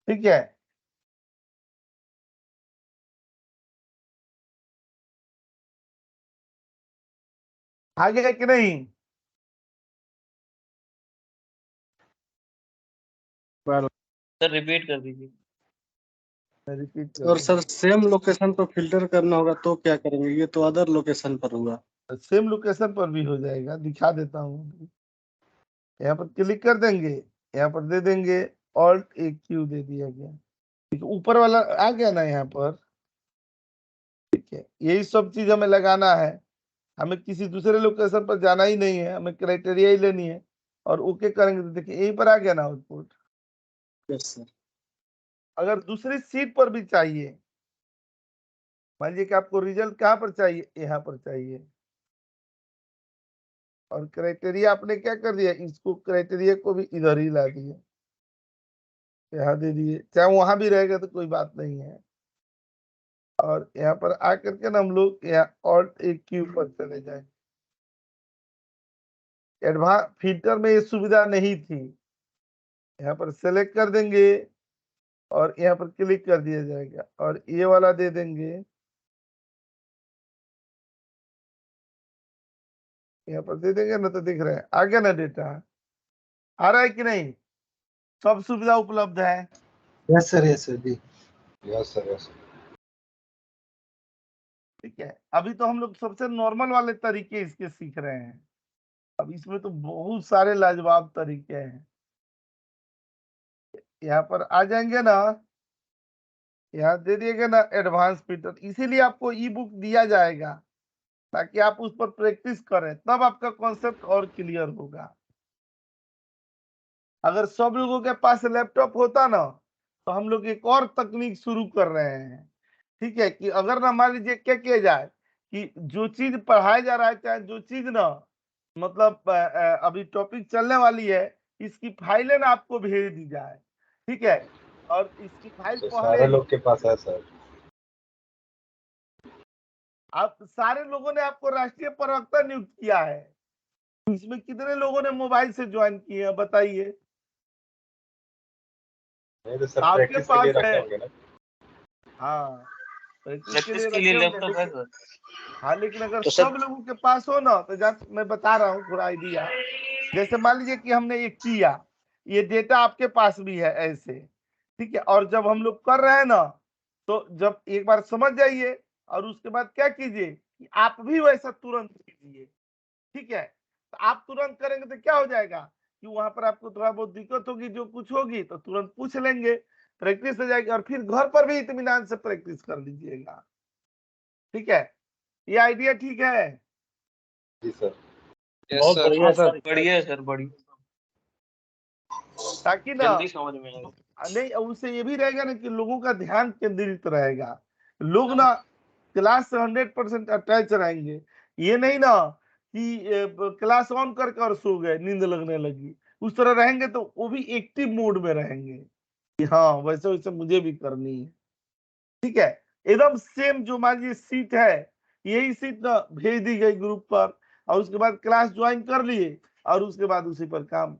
ठीक है, आगे कि नहीं? सर रिपीट कर दीजिए। रिपीट और सर सेम लोकेशन पर फिल्टर करना होगा तो क्या करेंगे? ये तो अदर लोकेशन पर होगा। सेम लोकेशन पर भी हो जाएगा, दिखा देता हूँ। यहाँ पर क्लिक कर देंगे, यहाँ पर दे देंगे ऑल्ट एक क्यू दे दिया गया। ठीक है, ऊपर वाला आ गया ना यहाँ पर। ठीक है, यही सब चीज हमें लगाना है, हमें किसी दूसरे लोकेशन पर जाना ही नहीं है, हमें क्राइटेरिया ही लेनी है, और ओके करेंगे तो देखिए यहीं पर आ गया ना आउटपुट। Yes sir. अगर दूसरी सीट पर भी चाहिए, मान लीजिए कि आपको रिजल्ट कहाँ पर चाहिए? यहाँ पर चाहिए, और क्राइटेरिया आपने क्या कर दिया? इसको क्राइटेरिया को भी इधर ही ला दिया, यहाँ दे दिए, चाहे वहां भी रहेगा तो कोई बात नहीं है। और यहाँ पर आकर के ना हम लोग यहाँ ऑल्ट एक के ऊपर चले जाए। एडवांस फिल्टर में ये सुविधा नहीं थी, यहाँ पर सेलेक्ट कर देंगे और यहाँ पर क्लिक कर दिया जाएगा, और ये वाला दे देंगे, यहाँ पर दे देंगे ना, तो दिख रहा है आ गया ना डेटा। आ रहा है कि नहीं? सब सुविधा उपलब्ध है। यस सर, यस सर जी। Yes sir, yes. ठीक है, अभी तो हम लोग सबसे नॉर्मल वाले तरीके इसके सीख रहे हैं, अब इसमें तो बहुत सारे लाजवाब तरीके हैं। यहाँ पर आ जाएंगे ना, यहाँ दे दिएगा ना एडवांस फिल्टर, इसीलिए आपको ई बुक दिया जाएगा ताकि आप उस पर प्रैक्टिस करें, तब आपका कॉन्सेप्ट और क्लियर होगा। अगर सब लोगों के पास लैपटॉप होता ना, तो हम लोग एक और तकनीक शुरू कर रहे हैं। ठीक है, कि अगर ना मान लीजिए क्या किया जाए कि जो चीज पढ़ाया जा रहा है, चाहे जो चीज ना मतलब अभी टॉपिक चलने वाली है, इसकी फाइलें ना आपको भेज दी जाए। ठीक है, और इसकी फाइल तो पहले सारे लोग के पास है सर। आप सारे लोगों ने आपको राष्ट्रीय प्रवक्ता नियुक्त किया है, इसमें कितने लोगों ने मोबाइल से ज्वाइन किए हैं बताइए? नहीं तो सर आपके प्रैक्टिस के लिए पास रखे है। होंगे ना। हाँ, प्रैक्टिस के लिए रखे होंगे, लैपटॉप है लेकिन सर। हाँ, लेकिन अगर तो सर सब लोगों के पास हो ना, तो जैसे मैं बता रहा हूँ थोड़ा आइडिया। जैसे मान लीजिए कि हमने ये किया, ये डेटा आपके पास भी है ऐसे। ठीक है, और जब हम लोग कर रहे हैं ना, तो जब एक बार समझ जाइए, और उसके बाद क्या कीजिए कि आप भी वैसा तुरंत कीजिए। ठीक है, तो आप तुरंत करेंगे तो क्या हो जाएगा कि वहां पर आपको थोड़ा बहुत दिक्कत होगी, जो कुछ होगी तो तुरंत पूछ लेंगे, प्रैक्टिस हो जाएगी, और फिर घर पर भी इत्मीनान से प्रैक्टिस कर लीजिएगा। ठीक है, ये आइडिया ठीक है? जी सर। बहुत बढ़िया सर। बढ़िया है सर, बढ़िया, ताकि ना जल्दी समझ में आएगा। नहीं, उससे ये भी रहेगा ना कि लोगों का ध्यान केंद्रित रहेगा, लोग ना क्लास से 100% अटैच रहेंगे। ये नहीं ना कि क्लास ऑन करके और सो गए, नींद लगने लगी, उस तरह रहेंगे तो वो भी एक्टिव मोड में रहेंगे कि हाँ वैसे वैसे मुझे भी करनी है। ठीक है, एकदम सेम जो मान लीजिए सीट है, यही सीट ना भेज दी गई ग्रुप पर, और उसके बाद क्लास ज्वाइन कर लिए, और उसके बाद उसी पर काम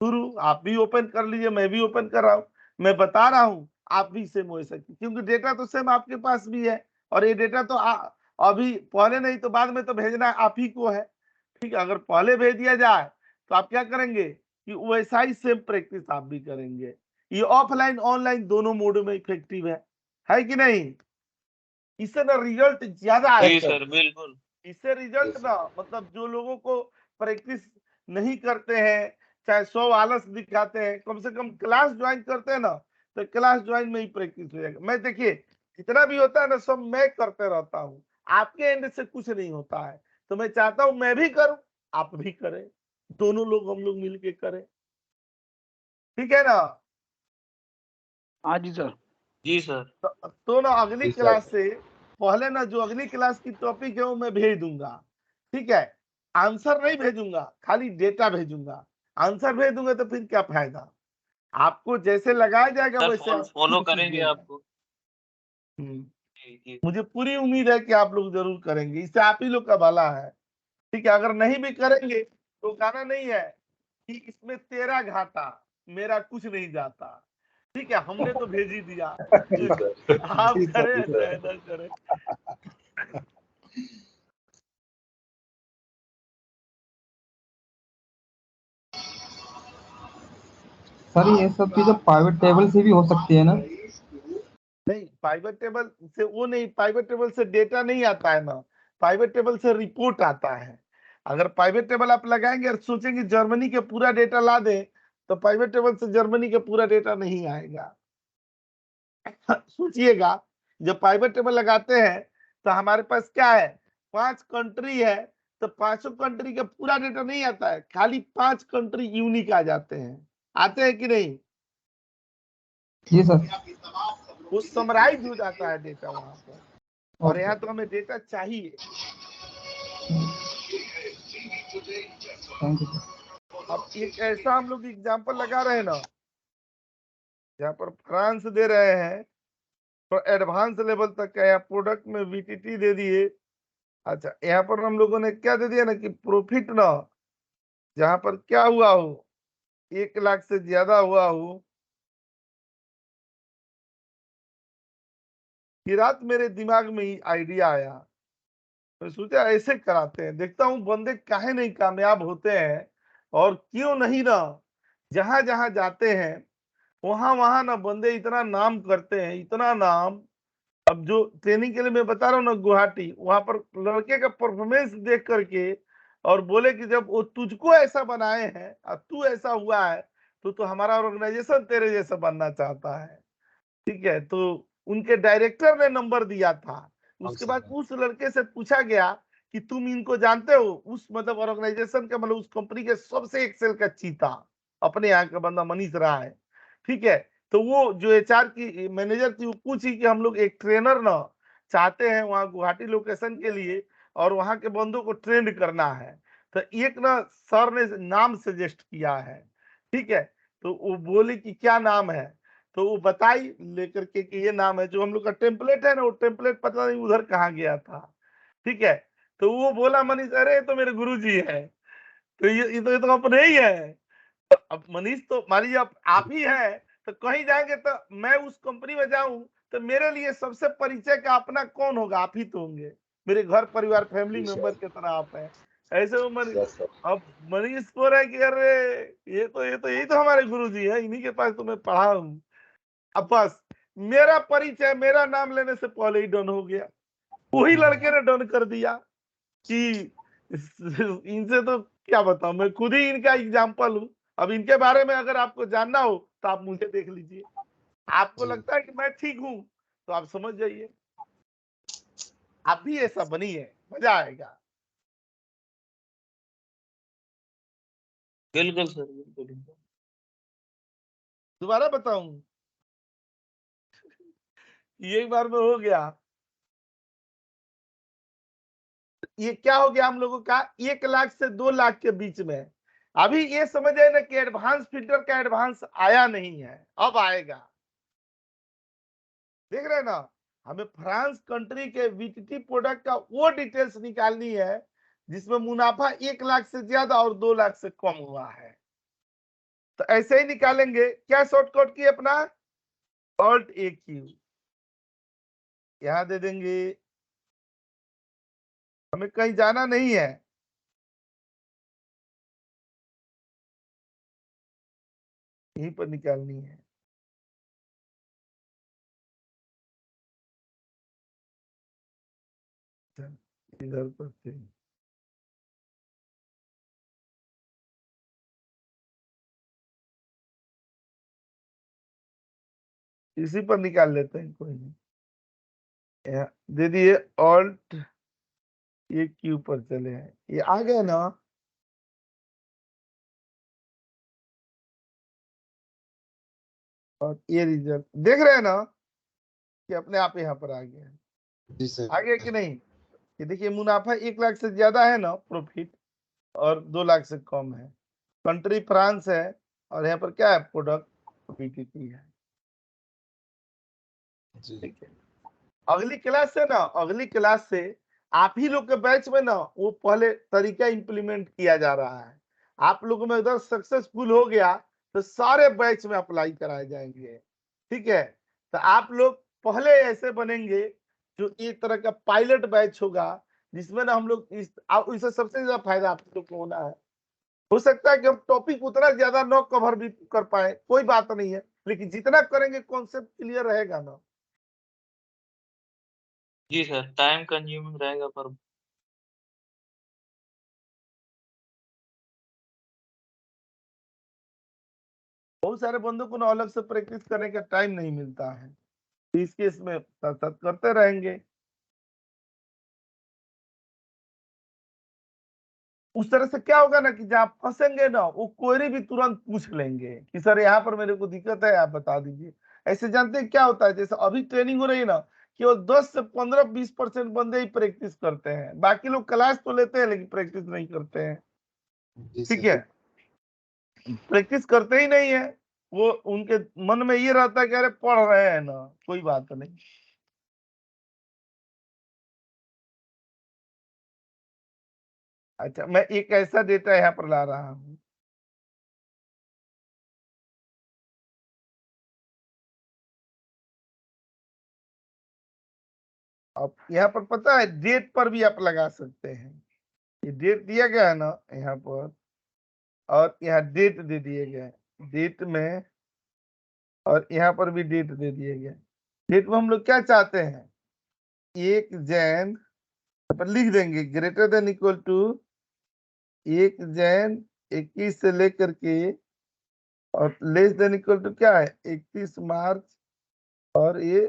शुरू। आप भी ओपन कर लीजिए, मैं भी ओपन कर रहा हूँ, मैं बता रहा हूँ, आप भी सेम वैसा, क्योंकि डेटा तो सेम आपके पास भी है, और ये डेटा तो अभी पहले नहीं तो बाद में तो भेजना आप ही को है, ठीक है। अगर पहले भेज दिया जाए तो आप क्या करेंगे कि वैसा ही सेम प्रैक्टिस आप भी करेंगे। ये ऑफलाइन ऑनलाइन दोनों मोड में इफेक्टिव है कि नहीं? इससे ना रिजल्ट ज्यादा जी आएगा। सर बिल्कुल। इससे रिजल्ट ना मतलब जो लोगों को प्रैक्टिस नहीं करते हैं, चाहे 100 आलस दिखाते हैं, कम से कम क्लास ज्वाइन करते हैं ना, तो क्लास ज्वाइन में ही प्रैक्टिस हो जाएगा। मैं देखिए जितना भी होता है ना सब मैं करते रहता हूँ, आपके एंड से कुछ नहीं होता है। तो मैं चाहता हूँ मैं भी करूँ आप भी करें, दोनों लोग हम लोग मिलके करें, ठीक है ना? हाँ जी सर। जी सर। तो ना अगली जी सर। क्लास से पहले ना जो अगली क्लास की टॉपिक है वो मैं भेज दूंगा, ठीक है। आंसर नहीं भेजूंगा, खाली डेटा भेजूंगा। आंसर भेज दूंगा तो फिर क्या फायदा? आपको जैसे लगाया जाएगा सर वैसे आप फॉलो खुद करेंगे कीजिएगा। आपको। जी जी। मुझे पूरी उम्मीद है कि आप लोग जरूर करेंगे, इससे आप ही लोग का भला है, ठीक है। अगर नहीं भी करेंगे तो कहना नहीं है कि इसमें तेरा घाटा मेरा कुछ नहीं जाता, ठीक है। हमने तो भेज ही दिया, जी सर। आप जी सर, करें जी सर। चाहे ना करें। सर ये सब चीजें प्राइवेट टेबल से भी हो सकती है ना? नहीं पाइवट टेबल से वो नहीं, पाइवट टेबल से डेटा नहीं आता है ना, पाइवट टेबल से रिपोर्ट आता है। अगर पाइवट टेबल आप लगाएंगे और सोचेंगे जर्मनी के पूरा डेटा ला दें तो पाइवट टेबल से जर्मनी के पूरा डेटा नहीं आएगा। सोचिएगा जब पाइवट टेबल लगाते हैं तो हमारे पास क्या है, 5 कंट्री है, तो 5 कंट्री का पूरा डेटा नहीं आता है, खाली 5 कंट्री यूनिक आ जाते हैं, आते हैं कि नहीं? जी सर। वो समराइज हो जाता है डेटा वहां पर, और ओके। यहाँ तो हमें डेटा चाहिए। Thank you sir. अब एक ऐसा हम लोग एग्जांपल लगा रहे हैं ना, जहाँ पर फ्रांस दे रहे हैं तो एडवांस लेवल तक का, यहाँ प्रोडक्ट में वीटीटी दे दिए। अच्छा यहाँ पर हम लोगों ने क्या दे दिया ना कि प्रॉफिट ना, जहां पर क्या हुआ हो 1 लाख से ज्यादा हुआ हो, कि रात मेरे दिमाग में ही आइडिया आया, मैं सोचा ऐसे कराते हैं, देखता हूँ बंदे काहे नहीं कामयाब होते हैं, और क्यों नहीं ना, जहां जहां जाते हैं वहां वहां ना बंदे इतना नाम करते हैं, इतना नाम। अब जो ट्रेनिंग के लिए मैं बता रहा हूँ ना गुवाहाटी, वहां पर लड़के का परफॉर्मेंस देख करके और बोले कि जब वो तुझको ऐसा बनाए हैं और तू ऐसा हुआ है तो हमारा ऑर्गेनाइजेशन तेरे जैसा बनना चाहता है, ठीक है। तो उनके डायरेक्टर ने नंबर दिया था। उसके बाद उस लड़के से पूछा गया कि तुम इनको जानते हो, उस मतलब ऑर्गेनाइजेशन का मतलब उस कंपनी के सबसे एक्सेल का चीता अपने यहाँ का बंदा मनीष रहा है, ठीक है। तो वो जो एचआर की मैनेजर थी वो पूछी कि हम लोग एक ट्रेनर ना चाहते हैं वहाँ गुवाहाटी लोकेशन के लिए, और वहाँ के बंदों को ट्रेंड करना है। तो एक ना सर ने नाम सजेस्ट किया है, ठीक है। तो वो बोली कि क्या नाम है, तो वो बताई लेकर के कि ये नाम है। जो हम लोग का टेम्पलेट है ना, वो टेम्पलेट पता नहीं उधर कहाँ गया था, ठीक है। तो वो बोला मनीष अरे ये तो मेरे गुरुजी है, तो ये तो अपने ही है। तो अब मनीष तो मान लीजिए आप ही है, तो कहीं जाएंगे तो मैं उस कंपनी में जाऊं तो मेरे लिए सबसे परिचय का अपना कौन होगा, आप ही तो होंगे, मेरे घर परिवार फैमिली जी मेंबर सर। की तरह आप हैं। ऐसे में यस सर। अब मनीष बोल रहा है कि अरे यही तो हमारे गुरुजी है, इन्हीं के पास तो मैं पढ़ा हूँ। अब बस मेरा परिचय मेरा नाम लेने से पहले ही डन हो गया, वही लड़के ने डन कर दिया कि इनसे तो क्या बताऊं, मैं खुद ही इनका एग्जाम्पल हूँ। अब इनके बारे में अगर आपको जानना हो तो आप मुझे देख लीजिए, आपको जी। लगता है कि मैं ठीक हूँ तो आप समझ जाइए, आप भी ऐसा बनिए, मजा आएगा। बिल्कुल सर बिल्कुल। दोबारा बताऊं, ये एक बार में हो गया। ये क्या हो गया हम लोगों का 1 लाख से 2 लाख के बीच में। अभी ये समझे ना कि एडवांस फिल्टर का एडवांस आया नहीं है, अब आएगा। देख रहे हैं ना, हमें फ्रांस कंट्री के वीटीटी प्रोडक्ट का वो डिटेल्स निकालनी है जिसमें मुनाफा 1 लाख से ज्यादा और 2 लाख से कम हुआ है। तो ऐसे ही निकालेंगे, क्या शॉर्टकट की अपना Alt AQ, यहां दे देंगे हमें कहीं जाना नहीं है। यहीं पर निकालनी है। इधर पर से इसी पर निकाल लेते हैं, कोई नहीं। दे दिए ऑल्ट, ये क्यू पर चले हैं, ये आ गए ना। और ये रिजल्ट देख रहे हैं ना कि अपने आप यहाँ पर आ गया है। जी सर। आ गया कि नहीं? ये देखिए मुनाफा 1 लाख से ज्यादा है ना प्रॉफिट, और 2 लाख से कम है। कंट्री फ्रांस है, और यहाँ पर क्या है, प्रोडक्ट बीटीपी है। ठीक है, अगली क्लास से ना, अगली क्लास से आप ही लोग के बैच में ना वो पहले तरीका इंप्लीमेंट किया जा रहा है। आप लोगों में अगर सक्सेसफुल हो गया तो सारे बैच में अप्लाई कराए जाएंगे। ठीक है, तो आप लोग पहले ऐसे बनेंगे जो एक तरह का पायलट बैच होगा, जिसमें ना हम लोग इससे सबसे ज्यादा फायदा आप लोग को होना है। हो सकता है कि हम टॉपिक उतना ज्यादा न कवर भी कर पाए, कोई बात नहीं है, लेकिन जितना करेंगे कॉन्सेप्ट क्लियर रहेगा ना। जी सर, टाइम कंज्यूमिंग रहेगा पर बहुत सारे बंदों को ना अलग से प्रैक्टिस करने का टाइम नहीं मिलता है, तो इस केस में साथ साथ करते रहेंगे। उस तरह से क्या होगा ना कि जब आप फंसेंगे ना, वो क्वेरी भी तुरंत पूछ लेंगे कि सर यहाँ पर मेरे को दिक्कत है, आप बता दीजिए। ऐसे जानते हैं क्या होता है, जैसे अभी ट्रेनिंग हो रही है ना, कि वो 10 से 15-20% बंदे ही प्रैक्टिस करते हैं, बाकी लोग क्लास तो लेते हैं लेकिन प्रैक्टिस नहीं करते हैं। ठीक है, प्रैक्टिस करते ही नहीं है, वो उनके मन में ये रहता है कि अरे पढ़ रहे हैं ना, कोई बात नहीं। अच्छा, मैं एक ऐसा डेटा यहाँ पर ला रहा हूँ। अब यहाँ पर पता है डेट पर भी आप लगा सकते हैं। ये डेट दिया गया है ना यहाँ पर, और यहाँ डेट दे दिए गए, डेट में, और यहाँ पर भी डेट दे दिए गए। डेट में हम लोग क्या चाहते हैं, 1 जैन पर लिख देंगे ग्रेटर देन इक्वल टू 1 जैन 21 से लेकर के, और लेस देन इक्वल टू क्या है, 31 मार्च, और ये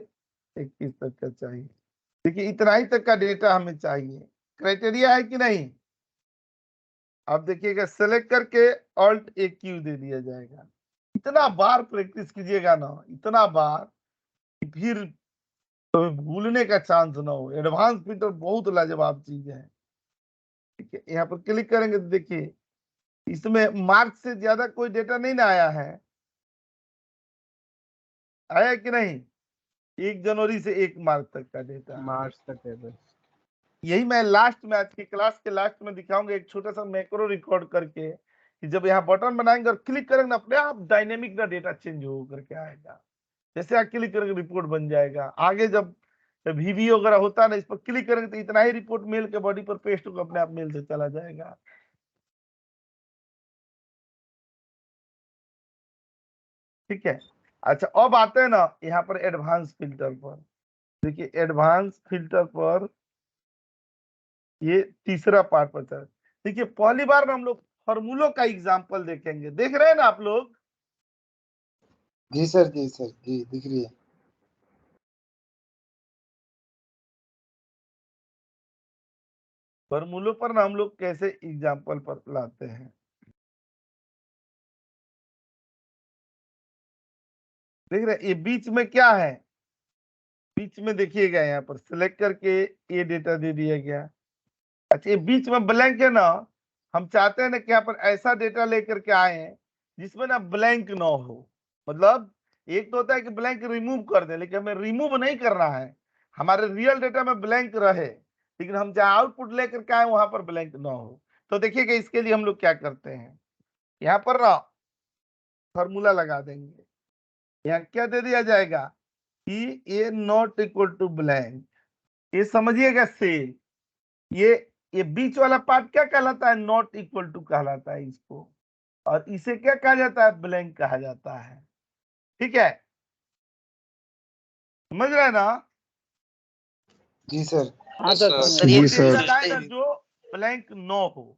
21 तक का चाहिए। देखिए इतना ही तक का डेटा हमें चाहिए। क्राइटेरिया है कि नहीं? आप देखिएगा सेलेक्ट करके ऑल्ट ए क्यू दे दिया जाएगा। इतना बार प्रैक्टिस कीजिएगा ना, इतना बार, कि फिर तो भूलने का चांस ना हो। एडवांस फिल्टर बहुत लाजवाब चीज है। ठीक है, यहाँ पर क्लिक करेंगे तो देखिए इसमें मार्च से ज्यादा कोई डेटा नहीं ना आया है, आया कि नहीं? 1 जनवरी से 1 मार्च तक का डेटा, मार्च तक है बस। यही मैं लास्ट में, आज की क्लास के लास्ट में दिखाऊंगा एक छोटा सा मैक्रो रिकॉर्ड करके, कि जब यहाँ बटन बनाएंगे और क्लिक करेंगे ना, अपने आप डायनेमिक ना डेटा चेंज हो करके आएगा। जैसे आप क्लिक करेंगे रिपोर्ट बन जाएगा। आगे जब वीवी वगैरह होता है ना, इस पर क्लिक करेंगे तो इतना ही रिपोर्ट मेल के बॉडी पर पेस्ट होकर अपने आप मेल से चला जाएगा। ठीक है, अच्छा अब आते हैं ना यहाँ पर एडवांस फिल्टर पर। देखिए एडवांस फिल्टर पर ये तीसरा पार्ट पर चल। देखिए पहली बार में हम लोग फॉर्मूलों का एग्जांपल देखेंगे, देख रहे हैं ना आप लोग? जी सर, जी सर, जी दिख रही है। फॉर्मूलों पर ना हम लोग कैसे एग्जांपल पर लाते हैं। देख रहे ये बीच में क्या है, बीच में देखिएगा यहाँ पर सिलेक्ट करके ये डेटा दे दिया गया। अच्छा ये बीच में ब्लैंक है ना, हम चाहते हैं ना कि यहाँ पर ऐसा डेटा लेकर के आए जिसमें ना ब्लैंक ना हो। मतलब एक तो होता है कि ब्लैंक रिमूव कर दे, लेकिन हमें रिमूव नहीं करना है, हमारे रियल डेटा में ब्लैंक रहे, लेकिन हम जहाँ आउटपुट लेकर के आए वहां पर ब्लैंक ना हो। तो देखिएगा इसके लिए हम लोग क्या करते हैं, यहाँ पर ना फॉर्मूला लगा देंगे। यहाँ क्या दे दिया जाएगा कि ए नॉट इक्वल टू ब्लैंक, ये समझिएगा सेल, ये ये बीच वाला पार्ट क्या कहलाता है? नॉट इक्वल टू कहलाता है इसको, और इसे क्या कहा जाता है? ब्लैंक कहा जाता है। ठीक है, समझ रहे हैं ना? जी सर। हाँ सर सर ये जी सर। लगाए ना जो ब्लैंक नो हो।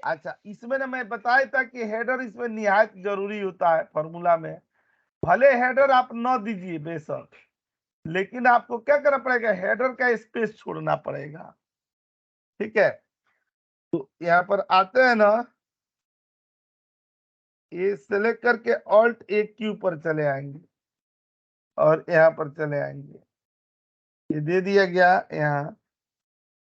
अच्छा, इसमें ना मैं बताया था कि हेडर इसमें निहायत जरूरी होता है फॉर्मूला में। भले हेडर आप न दीजिए बेशक, लेकिन आपको क्या करना पड़ेगा? हेडर का स्पेस छोड़ना पड़ेगा। ठीक है, तो यहाँ पर आते हैं ना, ये सेलेक्ट करके ऑल्ट ए क्यू पर चले आएंगे और यहाँ पर चले आएंगे, ये दे दिया गया यहाँ,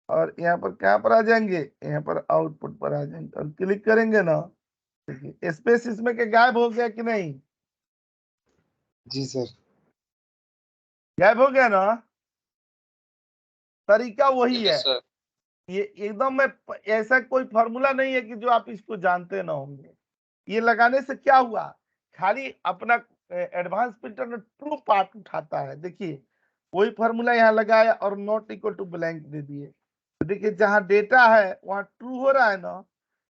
और यहाँ पर कहाँ पर आ जाएंगे? यहाँ पर आउटपुट पर आ जाएंगे और क्लिक करेंगे ना, देखिए स्पेस इसमें के गायब हो गया कि नहीं? जी सर। गायब हो गया ना? तरीका वही है। सर ये एकदम में ऐसा कोई फॉर्मूला नहीं है कि जो आप इसको जानते ना होंगे। ये लगाने से क्या हुआ? खाली अपना एडवांस फिल्टर में ट्रू पार्ट उठाता है। देखिए वही फॉर्मूला यहाँ लगाया और नॉट इक्वल टू ब्लैंक दे दिए, तो देखिए जहां डेटा है वहां ट्रू हो रहा है ना,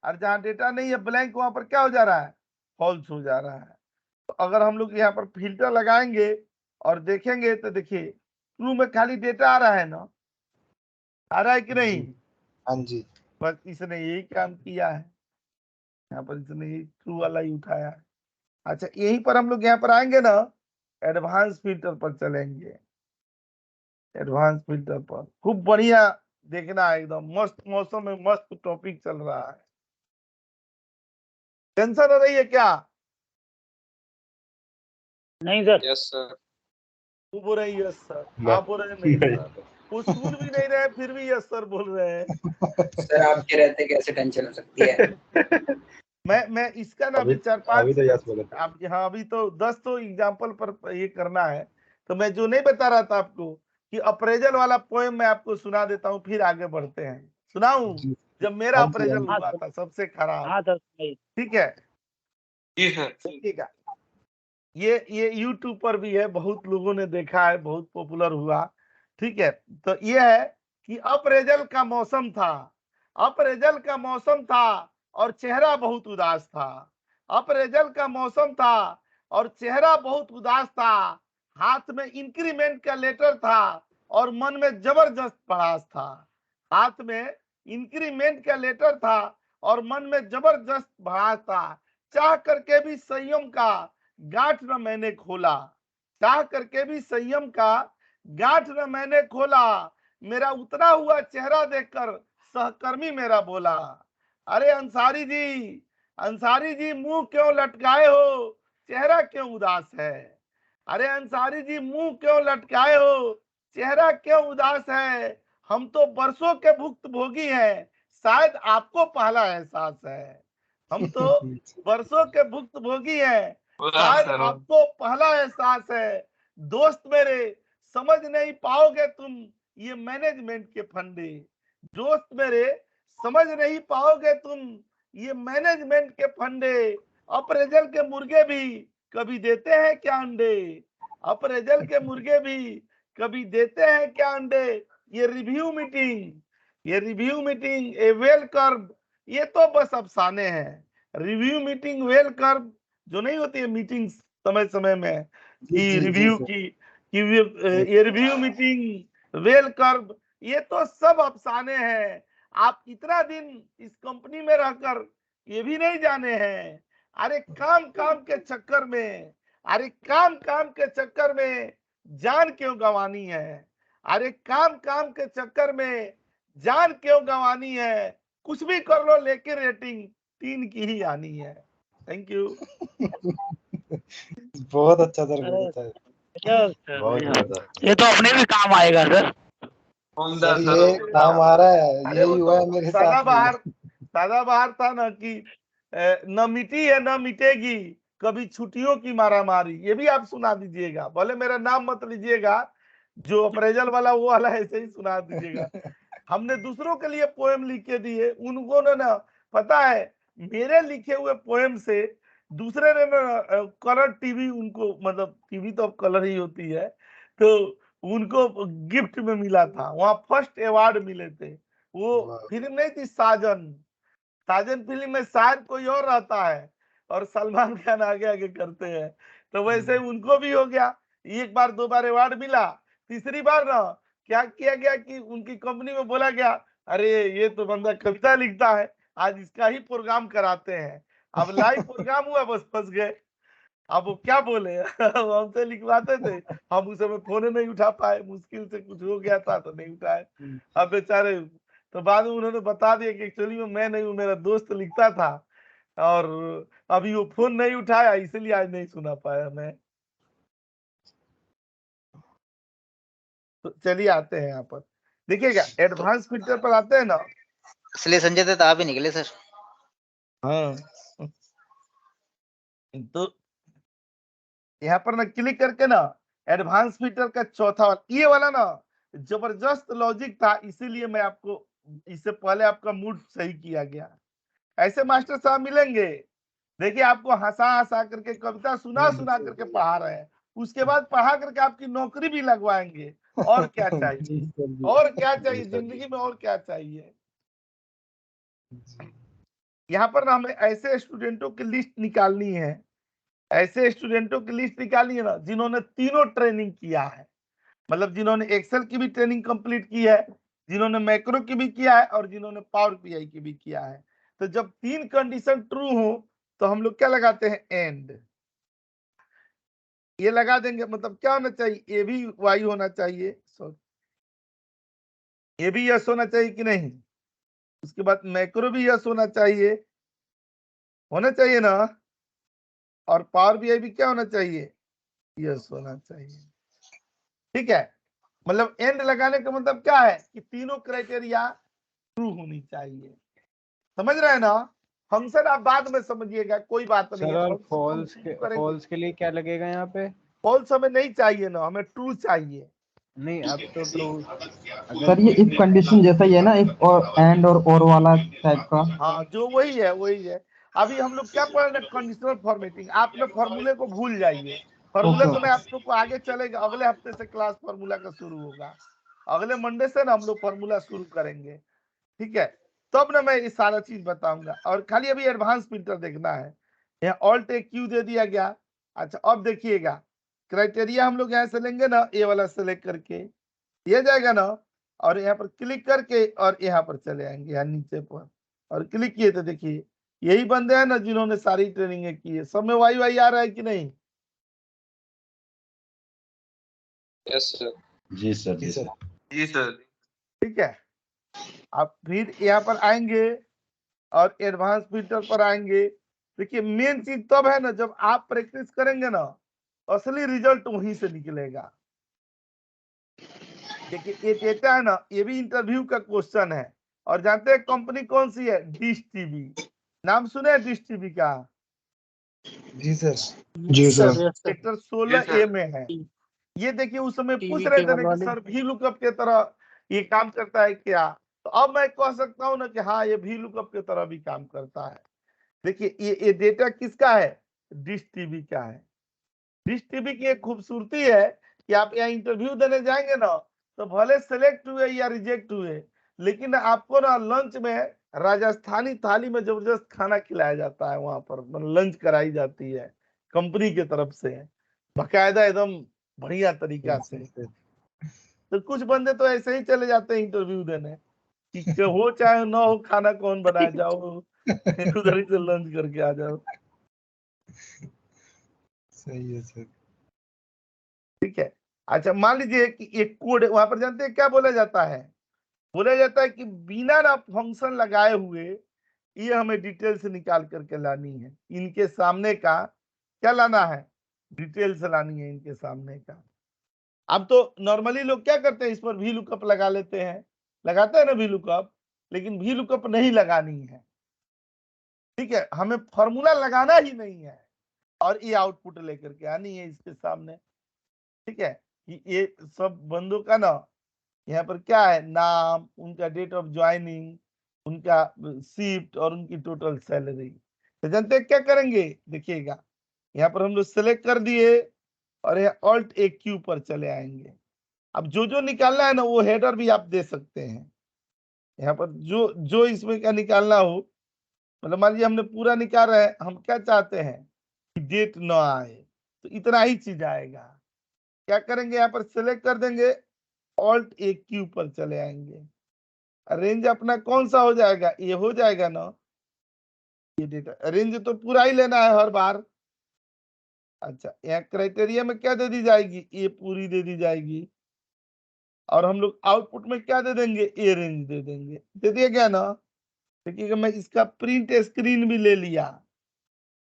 और जहां डेटा नहीं है ब्लैंक, वहां पर क्या हो जा रहा है? फॉल्स हो जा रहा है। तो अगर हम लोग यहाँ पर फिल्टर लगाएंगे और देखेंगे तो देखिए ट्रू में खाली डेटा आ रहा है ना, आ रहा है कि नहीं? हाँ जी। बस इसने यही काम किया है, यहाँ पर इसने यही ट्रू वाला ही उठाया है। अच्छा, यहीं पर हम लोग यहाँ पर आएंगे ना, एडवांस फिल्टर पर चलेंगे। एडवांस फिल्टर पर खूब बढ़िया देखना है, एकदम मस्त मौसम में मस्त टॉपिक चल रहा है। टेंशन हो रही है क्या? नहीं सर। Yes sir. तू बोल रही यस सर, आप बोल रहे नहीं सर। वो सुन भी नहीं रहे फिर भी यस सर बोल रहे हैं। सर आपके रहते कैसे टेंशन हो सकती है? मैं इसका ना अभी अभी 4-5 तो यस बोला था। आप यहाँ अभी तो 10 तो एग्जाम्पल पर ये करना है। तो मैं जो नहीं बता रहा था आपको कि अप्रेजल वाला पोएम मैं आपको सुना देता हूँ, फिर आगे बढ़ते हैं। सुनाऊं? जी। जब मेरा हाँ जी, अप्रेजल हाँ हुआ था सबसे खराब। हाँ सर नहीं। ठीक है, जी सर। ठीक है। ये यूट्यूब पर भी है, बहुत लोगों ने देखा है, बहुत पॉपुलर हुआ। ठीक है, तो ये है कि अप्रेजल का मौसम था, अप्रेजल का मौसम था और चेहरा बहुत उदास था। अप्रेजल का मौसम था और चेहरा बहुत उदास था। हाथ में इंक्रीमेंट का लेटर था और मन में जबरदस्त भड़ास था। हाथ में इंक्रीमेंट का लेटर था और मन में जबरदस्त भड़ास था। चाह करके भी संयम का गांठ न मैंने खोला, चाह करके भी संयम का गांठ न मैंने खोला। मेरा उतरा हुआ चेहरा देखकर सहकर्मी मेरा बोला, अरे अंसारी जी मुंह क्यों लटकाए हो, चेहरा क्यों उदास है? अरे अंसारी जी मुंह क्यों लटकाए हो, चेहरा क्यों उदास है? हम तो बरसों के भुक्त भोगी हैं, शायद आपको पहला एहसास है। हम तो बरसों के भुक्त भोगी हैं, शायद आपको पहला एहसास है। दोस्त मेरे समझ नहीं पाओगे तुम ये मैनेजमेंट के फंडे, दोस्त मेरे समझ नहीं पाओगे तुम ये मैनेजमेंट के फंडे। अप्रेजल के मुर्गे भी कभी देते हैं क्या अंडे, अप्रेजल के मुर्गे भी कभी देते हैं क्या अंडे। ये रिव्यू मीटिंग ए वेल कर्व, ये तो बस अफसाने हैं। रिव्यू मीटिंग वेल कर्व जो नहीं होती है मीटिंग समय समय में कि रिव्यू की ये रिव्यू मीटिंग वेल कर्व, ये तो सब अफसाने हैं। आप इतना दिन इस कंपनी में रहकर ये भी नहीं जाने हैं। अरे काम के चक्कर में, अरे काम के चक्कर में जान क्यों गंवानी है? अरे काम के चक्कर में जान क्यों गंवानी है? कुछ भी कर लो लेकिन रेटिंग 3 की ही आनी है। Thank you. बहुत अच्छा सर, बहुत अच्छा। बहुत ज्यादा। ये तो अपने भी काम आएगा सर। सर ये काम आ रहा है, अरे यही वो हुआ है तो मेरे साथ भी। सादा बाहर था ना कि न मिटी है न मिटेगी कभी छुट्टियों की मारामारी, ये भी आप सुना दीजिएगा। भले मेरा नाम मत लीजिएगा, जो अप्रेजल वाला वो वाला ऐसे ही सुना दीजिएगा। हमने दूसरों के लिए पोएम लिख के दिए, उनको ना पता है मेरे लिखे हुए पोएम से दूसरे ने ना कलर टीवी, उनको मतलब टीवी तो अब कलर ही होती है, तो उनको गिफ्ट में मिला था, वहां फर्स्ट अवार्ड मिले थे। वो फिल्म नहीं थी साजन, साजन फिल्म में शायद कोई और रहता है और सलमान खान आगे आगे करते हैं, तो वैसे उनको भी हो गया। एक बार दो बार अवार्ड मिला, तीसरी बार ना क्या किया गया कि उनकी कंपनी में बोला गया, अरे ये तो बंदा कविता लिखता है, आज इसका ही प्रोग्राम कराते हैं। अब लाइव प्रोग्राम हुआ, बस फंस गए। अब वो क्या बोले हमसे लिखवाते थे, हम उस समय फोन नहीं उठा पाए, मुश्किल से कुछ हो गया था तो नहीं उठाए। अब बेचारे, तो बाद में उन्होंने बता दिया कि एक्चुअली में मैं नहीं हूँ, मेरा दोस्त लिखता था और अभी वो फोन नहीं उठाया, इसलिए आज नहीं सुना पाया मैं। तो चलिए आते हैं यहाँ पर, देखिएगा एडवांस फीचर पर आते हैं ना। इसलिए संजय दत्त आप ही निकले सर। हाँ, तो यहाँ पर ना क्लिक करके ना एडवांस फीचर का चौथा वाला, ये वाला ना जबरदस्त लॉजिक था, इसीलिए मैं आपको इससे पहले आपका मूड सही किया गया। ऐसे मास्टर साहब मिलेंगे, देखिए आपको हंसा हंसा करके कविता सुना सुना करके पढ़ा रहे हैं, उसके बाद पढ़ा करके आपकी नौकरी भी लगवाएंगे। और क्या चाहिए, और क्या चाहिए जिंदगी में, और क्या चाहिए। यहाँ पर ना हमें ऐसे स्टूडेंटों की लिस्ट निकालनी है, ऐसे स्टूडेंटों की लिस्ट निकाली है ना जिन्होंने तीनों ट्रेनिंग किया है, मतलब जिन्होंने एक्सेल की भी ट्रेनिंग कंप्लीट की है, जिन्होंने मैक्रो की भी किया है और जिन्होंने पावर पीआई की भी किया है। तो जब तीन कंडीशन ट्रू हो तो हम लोग क्या लगाते हैं, एंड। ये लगा देंगे, मतलब क्या होना चाहिए, ए भी वाई होना चाहिए, ए भी यस होना चाहिए कि नहीं, उसके बाद मैक्रो भी यस होना चाहिए, होना चाहिए ना, और पावर पीआई भी क्या होना चाहिए, यस होना चाहिए। ठीक है, मतलब एंड लगाने का मतलब क्या है कि तीनों क्राइटेरिया ट्रू होनी चाहिए। समझ रहे हैं ना, फंक्शन आप बाद में समझिएगा, कोई बात नहीं सर है। और फॉल्स के लिए क्या लगेगा यहाँ पे? फॉल्स हमें नहीं चाहिए ना, हमें ट्रू चाहिए। नहीं, अब तो ट्रू। सर ये इफ कंडीशन जैसा ही है ना, एक और एंड और वाला टाइप का। हाँ, जो वही है वही है। अभी हम लोग क्या पढ़ रहे हैं, कंडीशनल फॉर्मेटिंग। आप लोग फॉर्मूले को भूल जाइए, फॉर्मूला तो मैं आप लोग को आगे चलेगा, अगले हफ्ते से क्लास फॉर्मूला का शुरू होगा, अगले मंडे से ना हम लोग फॉर्मूला शुरू करेंगे। ठीक है, तब ना मैं ये सारा चीज बताऊंगा। और खाली अभी एडवांस प्रिंटर देखना है, यहाँ ऑल्ट एक क्यू दे दिया गया। अच्छा, अब देखिएगा क्राइटेरिया हम लोग यहाँ से लेंगे ना, ये वाला सेलेक्ट करके ये जाएगा ना, और यहाँ पर क्लिक करके और यहाँ पर चले आएंगे, यहाँ नीचे पर और क्लिक किए तो देखिए यही बंदे हैं ना जिन्होंने सारी ट्रेनिंग की है। सब में वाई वाई आ रहा है कि नहीं? Yes sir. जी सर, जी सर, जी सर। ठीक है, आप फिर यहाँ पर आएंगे और एडवांस फिल्टर पर आएंगे। देखिए मेन चीज तब है ना जब आप प्रैक्टिस करेंगे ना, असली रिजल्ट वहीं से निकलेगा। देखिए ये डेटा है ना, ये भी इंटरव्यू का क्वेश्चन है। और जानते हैं कंपनी कौन सी है, डिश टीवी। नाम सुने हैं डिश टीवी का? जी सर। जी सर। सेक्टर 16A में है। ये देखिए उस समय पूछ रहे थे ना कि सर भी लुकअप के तरह ये काम करता है क्या, तो अब मैं कह सकता हूँ ना कि हाँ ये भी लुकअप के तरह भी काम करता है। देखिए ये डेटा किसका है, डिश टीवी का है। डिश टीवी की एक खूबसूरती है कि आप यहाँ इंटरव्यू देने जाएंगे ना, तो भले सेलेक्ट हुए या रिजेक्ट हुए, लेकिन आपको ना लंच में राजस्थानी थाली में जबरदस्त खाना खिलाया जाता है, वहां पर लंच कराई जाती है कंपनी की तरफ से, बाकायदा एकदम बढ़िया तरीका से। तो कुछ बंदे तो ऐसे ही चले जाते हैं इंटरव्यू देने कि हो चाहे ना हो, खाना कौन बनाए, जाओ उधर ही से लंच करके आ जाओ। सही है सर। ठीक है, अच्छा मान लीजिए कि एक कोड वहां पर, जानते हैं क्या बोला जाता है, बोला जाता है कि बिना ना फंक्शन लगाए हुए ये हमें डिटेल से निकाल करके लानी है। इनके सामने का क्या लाना है, डिटेल से लानी है इनके सामने का। अब तो नॉर्मली लोग क्या करते हैं, इस पर भी लुकअप लगा लेते हैं, लगाते हैं ना भी लुकअप, लेकिन भी लुकअप नहीं लगानी है। ठीक है, हमें फॉर्मूला लगाना ही नहीं है और ये आउटपुट लेकर के आनी है इसके सामने। ठीक है, ये सब बंदों का ना यहाँ पर क्या है, नाम, उनका डेट ऑफ ज्वाइनिंग, उनका शिफ्ट और उनकी टोटल सैलरी। तो जानते हैं क्या करेंगे, देखिएगा यहाँ पर हम लोग सेलेक्ट कर दिए और यहाँ ऑल्ट एक क्यू पर चले आएंगे। अब जो जो निकालना है ना वो हेडर भी आप दे सकते हैं। यहाँ पर जो जो इसमें का निकालना हो, मतलब मान लीजिए हमने पूरा निकाल रहे हैं, हम क्या चाहते हैं कि डेट ना आए, तो इतना ही चीज आएगा। क्या करेंगे, यहाँ पर सिलेक्ट कर देंगे, ऑल्ट एक के ऊपर चले आएंगे, रेंज अपना कौन सा हो जाएगा, ये हो जाएगा ना, ये डेटा रेंज तो पूरा ही लेना है हर बार। अच्छा, यहाँ क्राइटेरिया में क्या दे दी जाएगी, ये पूरी दे दी जाएगी, और हम लोग आउटपुट में क्या दे देंगे, ये रेंज दे देंगे। दे दिया गया ना। देखिएगा मैं इसका प्रिंट स्क्रीन भी ले लिया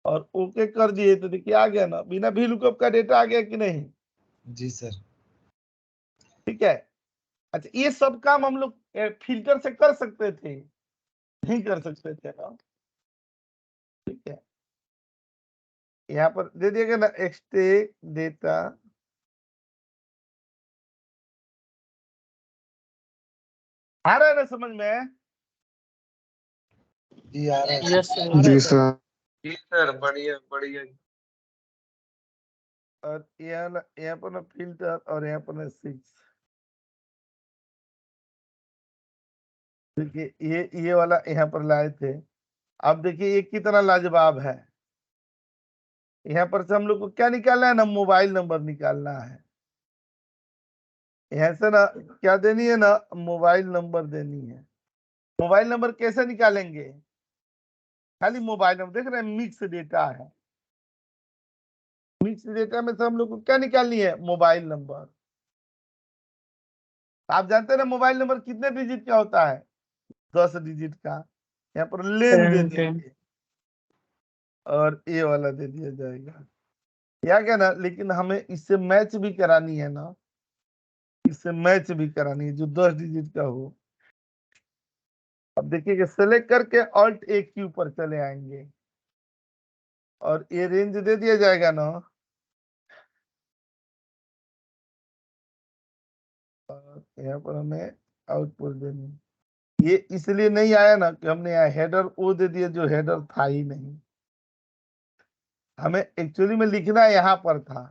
और ओके कर दिए, तो देखिए आ गया ना, बिना भी लुकअप का डेटा आ गया कि नहीं। जी सर। ठीक है। अच्छा, ये सब काम हम लोग फिल्टर से कर सकते थे, नहीं कर सकते थे ना। ठीक है, यहाँ पर दे दिएगा ना एक्सट्रैक्ट डेटा, आ रहा है ना समझ में। जी आ रहा है यस सर। सर। जी सर। जी सर, बढ़िया बढ़िया। और यहाँ पर ना फिल्टर, और यहाँ पर ना 6। देखिए ये वाला यहाँ पर लाए थे। अब देखिए ये कितना लाजवाब है। यहाँ पर से हम लोग को क्या निकालना है ना, मोबाइल नंबर निकालना है। यहाँ से ना क्या देनी है ना, मोबाइल नंबर देनी है। मोबाइल नंबर कैसे निकालेंगे, खाली मोबाइल नंबर, देख रहे हैं मिक्स डेटा है। मिक्स डेटा में से हम लोग को क्या निकालनी है, मोबाइल नंबर। आप जानते हैं ना मोबाइल नंबर कितने डिजिट का होता है, 10 डिजिट का। यहाँ पर लेन दे 10 10। देंगे और ये वाला दे दिया जाएगा। या क्या ना, लेकिन हमें इससे मैच भी करानी है ना, इससे मैच भी करानी है जो 10 डिजिट का हो। अब देखिए सेलेक्ट करके ऑल्ट एक के ऊपर चले आएंगे और ये रेंज दे दिया जाएगा ना, और यहाँ पर हमें आउटपुट देनी। ये इसलिए नहीं आया ना कि हमने यहाँ हेडर वो दे दिया जो हेडर था ही नहीं, हमें एक्चुअली में लिखना यहाँ पर था।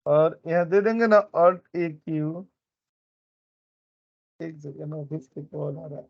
और यहाँ दे देंगे ना ऑल्ट ए क्यू। एक सेकेंड, ऑफिस के कॉल आ रहा है।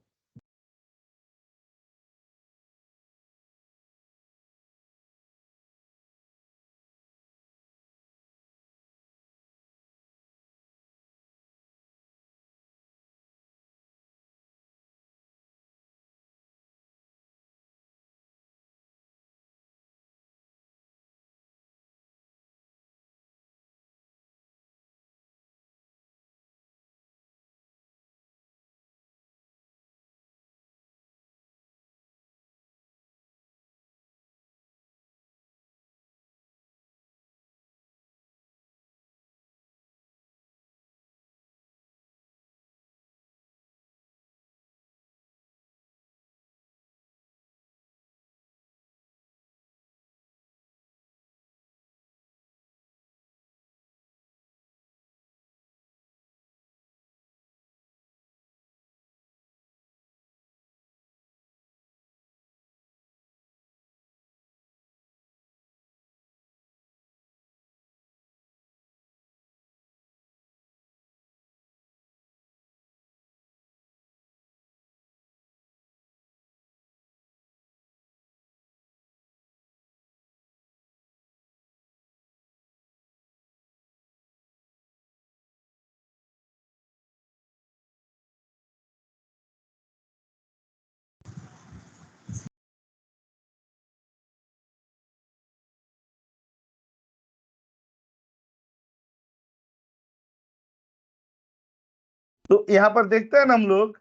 तो यहाँ पर देखते हैं ना हम लोग,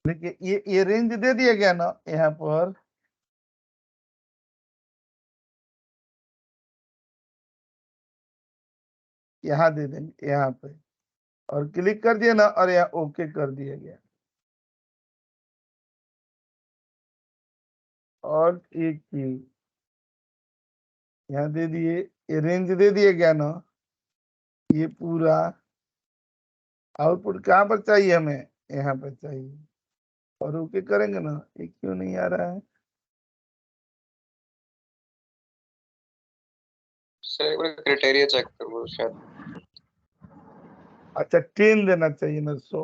देखिए ये रेंज दे दिया गया ना यहाँ पर। यहाँ दे देंगे यहाँ पे, और क्लिक कर दिया ना, और यहाँ ओके कर दिया गया। और एक चीज यहाँ दे दिए, ये रेंज दे दिया गया ना, ये पूरा आउटपुट कहाँ पर चाहिए हमें, यहाँ पर चाहिए, और ओके करेंगे ना। ये क्यों नहीं आ रहा है, सर एक बार क्राइटेरिया चेक करो शायद। अच्छा 10 देना चाहिए ना। सो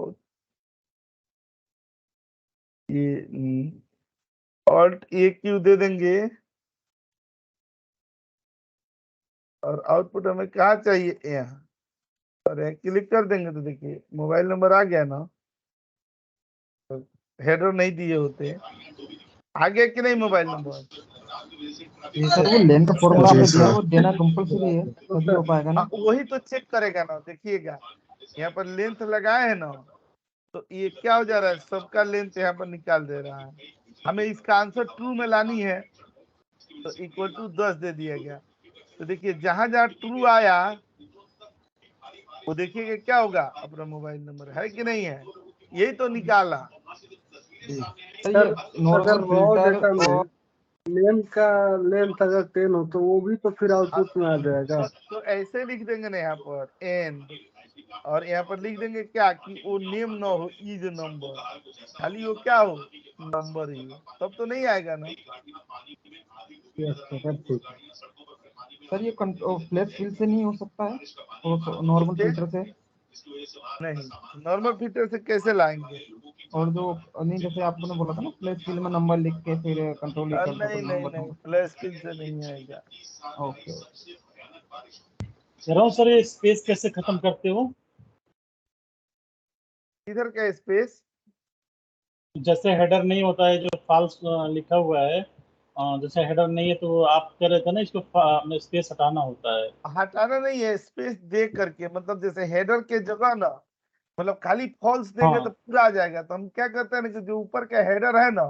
ये ऑल्ट ए क्यू दे देंगे और आउटपुट हमें कहाँ चाहिए, यहाँ। और यहाँ क्लिक कर देंगे तो देखिए मोबाइल नंबर आ गया ना। तो हेडर नहीं दिए होते, आ गया कि नहीं मोबाइल नंबर। सर वो लेन का फॉर्मूला आपने दिया है, वो देना कंपलसरी है तभी हो पाएगा ना। वही तो चेक करेगा ना। देखिएगा यहाँ पर लेंथ लगाए है ना, तो ये क्या हो जा रहा है, सबका लेंथ यहाँ पर निकाल दे रहा है। हमें इसका आंसर ट्रू में लानी है तो इक्वल टू 10 दे दिया गया। तो देखिए जहां जहां ट्रू आया वो देखिएगा क्या होगा, अपना मोबाइल नंबर है कि नहीं है, यही तो निकाला। सर सर ये नॉर्मल अगर रॉ फिल्टर डेटा में और लेंथ अगर 10 हो तो वो भी तो फिर आउटपुट में आ जाएगा। तो ऐसे लिख देंगे ना यहाँ पर एंड, और यहाँ पर लिख देंगे क्या कि वो नेम ना हो, इज नंबर, खाली वो क्या हो, नंबर ही हो, तब तो नहीं आएगा ना। सर ठीक है। सर ये फ्लैश फिल से नहीं हो सकता है, और नॉर्मल फिल्टर से नहीं, नॉर्मल फिल्टर से कैसे लाएंगे। और जो नहीं, जैसे आपने बोला था ना फ्लैश फिल में नंबर लिख के फिर कंट्रोल कर दो नहीं तो नहीं नंबर नहीं, फ्लैश फिल से नहीं आएगा। ओके। कह रहा हूँ सर ये स्पेस कैसे खत्म करते हो। इधर का स्पेस जैसे हेडर नहीं होता है, जो फॉल्स लिखा हुआ है, जैसे हेडर नहीं है तो आप कह रहे थे ना इसको स्पेस हटाना होता है। हटाना नहीं है, स्पेस दे करके, मतलब जैसे हेडर के जगह ना, मतलब खाली फॉल्स देंगे तो हाँ पूरा आ जाएगा। तो हम क्या करते हैं ना कि जो ऊपर का हेडर है ना,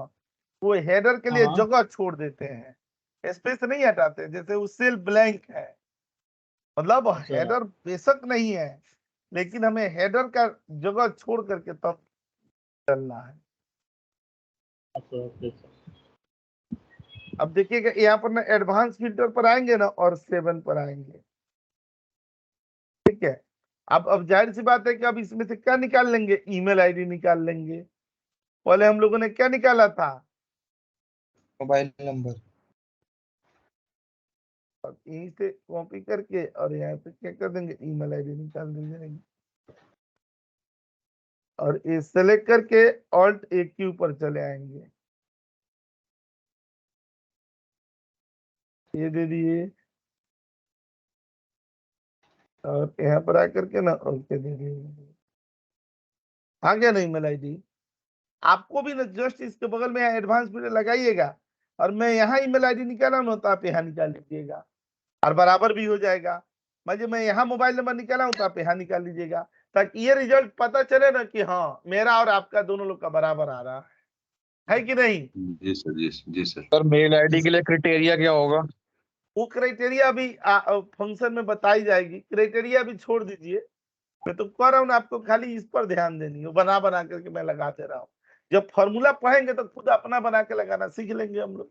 वो हेडर के लिए हाँ जगह छोड़ देते हैं, स्पेस नहीं हटाते। जैसे वो सेल ब्लैंक है, मतलब अच्छा हेडर बेशक नहीं है, लेकिन हमें हेडर का जगह छोड़ करके तब चलना है। अच्छा ओके सर। अब देखिएगा यहाँ पर ना एडवांस फिल्टर पर आएंगे ना और 7 पर आएंगे, ठीक है। अब जाहिर सी बात है कि अब इसमें से क्या निकाल लेंगे, ईमेल आईडी निकाल लेंगे। पहले हम लोगों ने क्या निकाला था, मोबाइल नंबर। अब यहीं से कॉपी करके और यहाँ पे क्या कर देंगे, ईमेल आईडी निकाल देंगे। और ये सेलेक्ट करके ऑल्ट ए क्यू पर चले आएंगे, ये दे दिए, और यहाँ पर आकर के ना ओके दे दिए। आ गया ना ईमेल आईडी। आपको भी ना जस्ट इसके बगल में एडवांस पीरियड लगाइएगा, और मैं यहाँ ईमेल आईडी निकाला ना तो आप यहाँ निकाल लीजिएगा, और बराबर भी हो जाएगा। मैं यहाँ मोबाइल नंबर निकाला हूँ तो आप यहाँ निकाल लीजिएगा, ताकि ये रिजल्ट पता चले ना कि हाँ मेरा और आपका दोनों लोग का बराबर आ रहा है कि नहीं। जी सर, जी सर। सर मेल आईडी के लिए क्राइटेरिया क्या होगा। वो क्राइटेरिया अभी फंक्शन में बताई जाएगी। क्राइटेरिया भी छोड़ दीजिए, मैं तो कह रहा हूँ ना आपको खाली इस पर ध्यान देनी है, बना बना करके मैं लगाते रहा हूँ। जब फॉर्मूला पढ़ेंगे तो खुद अपना बना के लगाना सीख लेंगे हम लोग।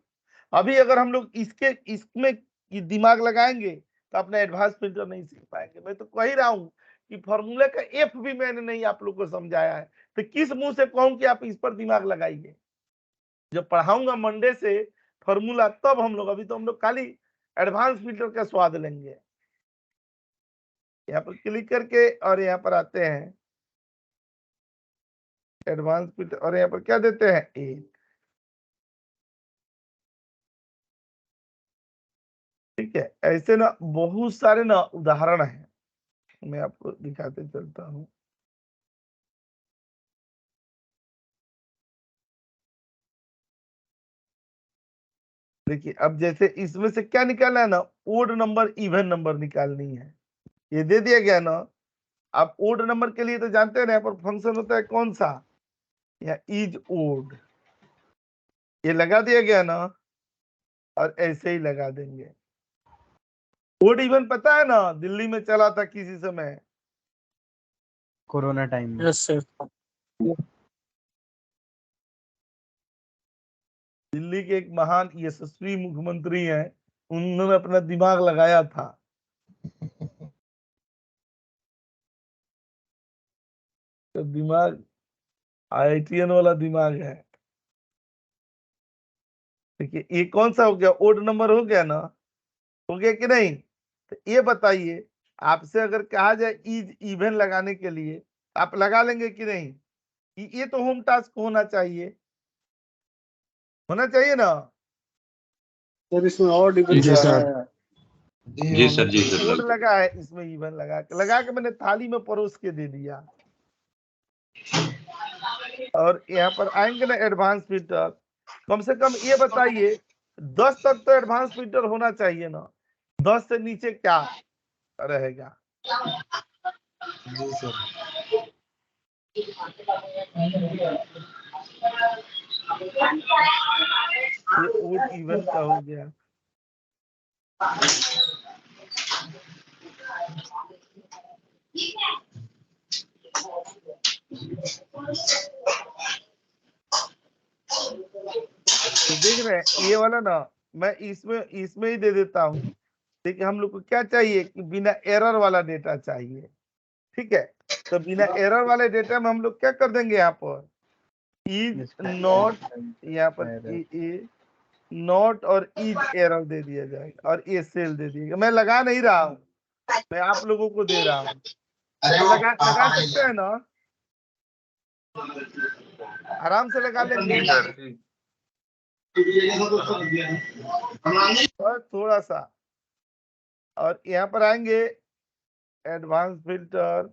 अभी अगर हम लोग इसमें दिमाग लगाएंगे तो अपना एडवांस फिल्टर नहीं सीख पाएंगे। मैं तो कह ही रहा हूँ कि फॉर्मूले का एफ भी मैंने नहीं आप लोग को समझाया है, तो किस मुंह से कहूं कि आप इस पर दिमाग लगाइए। जब पढ़ाऊंगा मंडे से फॉर्मूला तब हम लोग, अभी तो हम लोग खाली एडवांस फिल्टर का स्वाद लेंगे। यहाँ पर क्लिक करके और यहाँ पर आते हैं एडवांस फिल्टर, और यहाँ पर क्या देते हैं 8। ठीक है, ऐसे ना बहुत सारे ना उदाहरण हैं, मैं आपको दिखाते चलता हूँ। देखिए अब जैसे इसमें से क्या निकालना है ना, ओड नंबर इवन नंबर निकालनी है, ये दे दिया गया ना। आप ओड नंबर के लिए तो जानते हैं ना, यहाँ पर फंक्शन होता है कौन सा, या इज ओड, ये लगा दिया गया ना, और ऐसे ही लगा देंगे। ओड इवन पता है ना, दिल्ली में चला था किसी समय, कोरोना टाइम में। Yes sir. दिल्ली के एक महान यशस्वी मुख्यमंत्री हैं, उन्होंने अपना दिमाग लगाया था। तो दिमाग आईआईटीएन वाला दिमाग है। देखिए ये कौन सा हो गया, ओड नंबर हो गया ना, हो गया कि नहीं। तो ये बताइए, आपसे अगर कहा जाए इज इवन लगाने के लिए, आप लगा लेंगे कि नहीं? ये तो होम टास्क होना चाहिए ना? सर इसमें और डिफरेंस जी सर। है। जी सर, जी सर। कोड लगा है इसमें, इवन लगा के मैंने थाली में परोस के दे दिया। और यहाँ पर आएंगे ना एडवांस फिल्टर, कम से कम ये बताइए 10 तक तो एडवांस फिल्टर होना चाहिए ना, 10 से नीचे क्या रहेगा? जी सर। ये ओड इवन का हो गया। तो देख रहे हैं ये वाला ना, मैं इसमें ही दे देता हूँ। देखिए हम लोग को क्या चाहिए कि बिना एरर वाला डेटा चाहिए, ठीक है? तो बिना एरर वाले डेटा में हम लोग क्या कर देंगे, यहाँ पर इज नॉट, यहाँ पर नॉट और इज एरर दे दिया जाएगा और ये सेल दे दिएगा। मैं लगा नहीं रहा हूँ, मैं आप लोगों को दे रहा हूँ। तो लगा सकते हैं ना, आराम से लगा लेंगे। और थोड़ा सा और यहाँ पर आएंगे एडवांस फिल्टर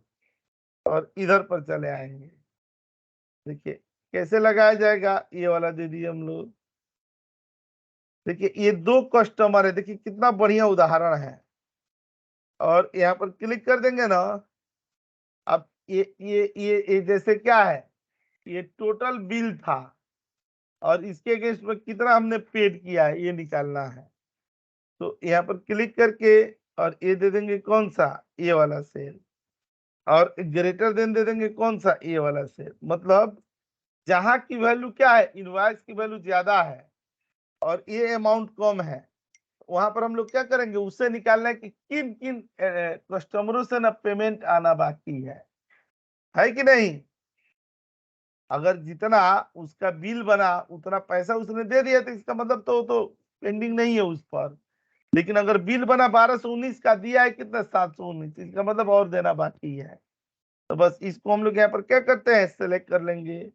और इधर पर चले आएंगे। देखिए कैसे लगाया जाएगा, ये वाला दे दिए हम लोग। देखिए ये 2 कस्टमर है, देखिए कितना बढ़िया उदाहरण है। और यहाँ पर क्लिक कर देंगे ना, अब ये जैसे क्या है, ये टोटल बिल था और इसके अगेंस्ट में कितना हमने पेड किया है ये निकालना है। तो यहाँ पर क्लिक करके और ये दे देंगे कौन सा, ये वाला सेल, और ग्रेटर देन दे देंगे कौन सा, ये वाला सेल। मतलब जहां की वैल्यू क्या है, इनवॉइस की वैल्यू ज्यादा है और ये अमाउंट कम है, वहां पर हम लोग क्या करेंगे, उससे निकालना है कि किन किन कस्टमरों से ना पेमेंट आना बाकी है कि नहीं? अगर जितना उसका बिल बना उतना पैसा उसने दे दिया तो इसका मतलब तो पेंडिंग नहीं है उस पर। लेकिन अगर बिल बना 1219 का, दिया है कितना, 719, इसका मतलब और देना बाकी है। तो बस इसको हम लोग यहाँ पर क्या करते हैं, सेलेक्ट कर लेंगे,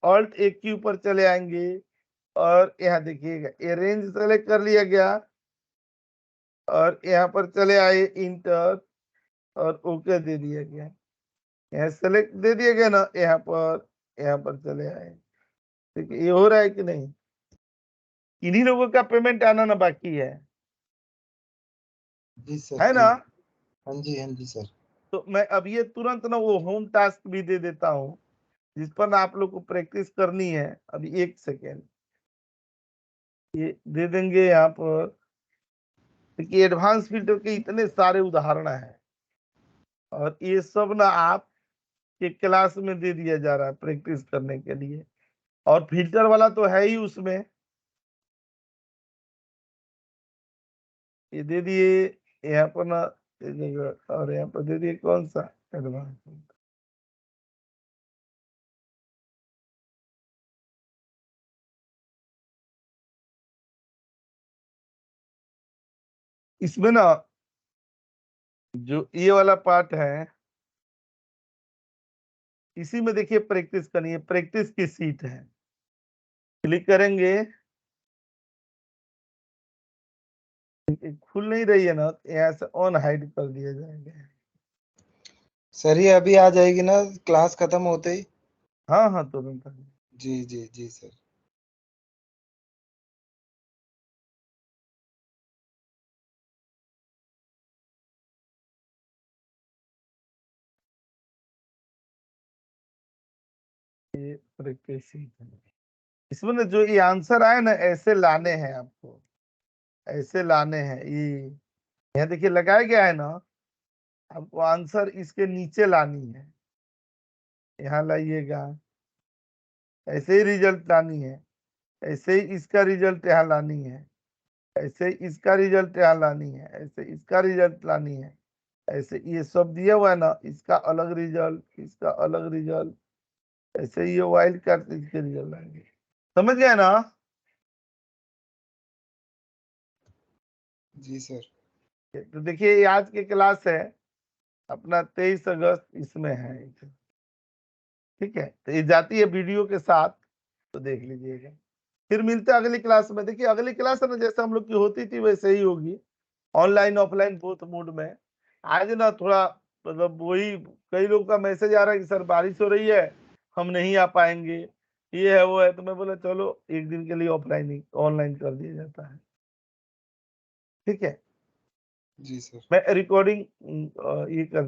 ऑल्ट एक के ऊपर चले आएंगे और यहाँ देखिएगा ये रेंज सेलेक्ट कर लिया गया और यहाँ पर चले आए इंटर और ओके दे दिया गया। यहाँ सेलेक्ट दे दिया गया ना, यहाँ पर चले आए। ठीक है, ये हो रहा है कि नहीं? इन्हीं लोगों का पेमेंट आना ना बाकी है जी सर। है ना? हाँ जी सर। तो मैं अब ये तुरंत ना वो होम टास्क भी दे देता हूँ जिस पर ना आप लोग को प्रैक्टिस करनी है। अभी 1 सेकेंड ये दे देंगे यहाँ पर। देखिए एडवांस फिल्टर के इतने सारे उदाहरण हैं और ये सब ना आप के क्लास में दे दिया जा रहा है प्रैक्टिस करने के लिए। और फिल्टर वाला तो है ही उसमें, ये दे दिए यहाँ पर ना, और यहाँ पर दे दिए कौन सा, एडवांस। इसमें ना जो ये वाला पार्ट है, इसी में देखिए प्रैक्टिस करनी है, प्रैक्टिस की सीट है। क्लिक करेंगे, खुल नहीं रही है ना, यहाँ से ऑन हाइड कर दिया जाएगा। सर ये अभी आ जाएगी ना क्लास खत्म होते ही? हाँ तुरंत। जी सर। ये प्रैक्टिस सीट है। इसमें ना जो ये आंसर आए ना, ऐसे लाने हैं आपको, ऐसे लाने हैं। ये यहाँ देखिए लगाया गया है ना, आपको आंसर इसके नीचे लानी है, यहाँ लाइएगा। ऐसे ही रिजल्ट लानी है, ऐसे ही इसका रिजल्ट यहाँ लानी है, ऐसे ही इसका रिजल्ट यहाँ लानी है, ऐसे इसका रिजल्ट लानी है। ऐसे ये सब दिया हुआ है ना, इसका अलग रिजल्ट, इसका अलग रिजल्ट, ऐसे ये वाइल्ड कार्ड इसके रिजल्ट लाएंगे। समझ गए ना? जी सर। तो देखिए ये आज की क्लास है अपना 23 अगस्त इसमें है, ठीक है। तो ये जाती है वीडियो के साथ, तो देख लीजिएगा। फिर मिलते हैं अगली क्लास में। देखिए अगली क्लास है ना जैसे हम लोग की होती थी वैसे ही होगी, ऑनलाइन ऑफलाइन बोथ मोड में। आज ना थोड़ा मतलब वही कई लोगों का मैसेज आ रहा है कि सर बारिश हो रही है हम नहीं आ पाएंगे, ये है वो है, तो मैं बोला चलो एक दिन के लिए ऑफलाइन ही ऑनलाइन कर दिया जाता है, ठीक है। जी सर। मैं रिकॉर्डिंग ये कर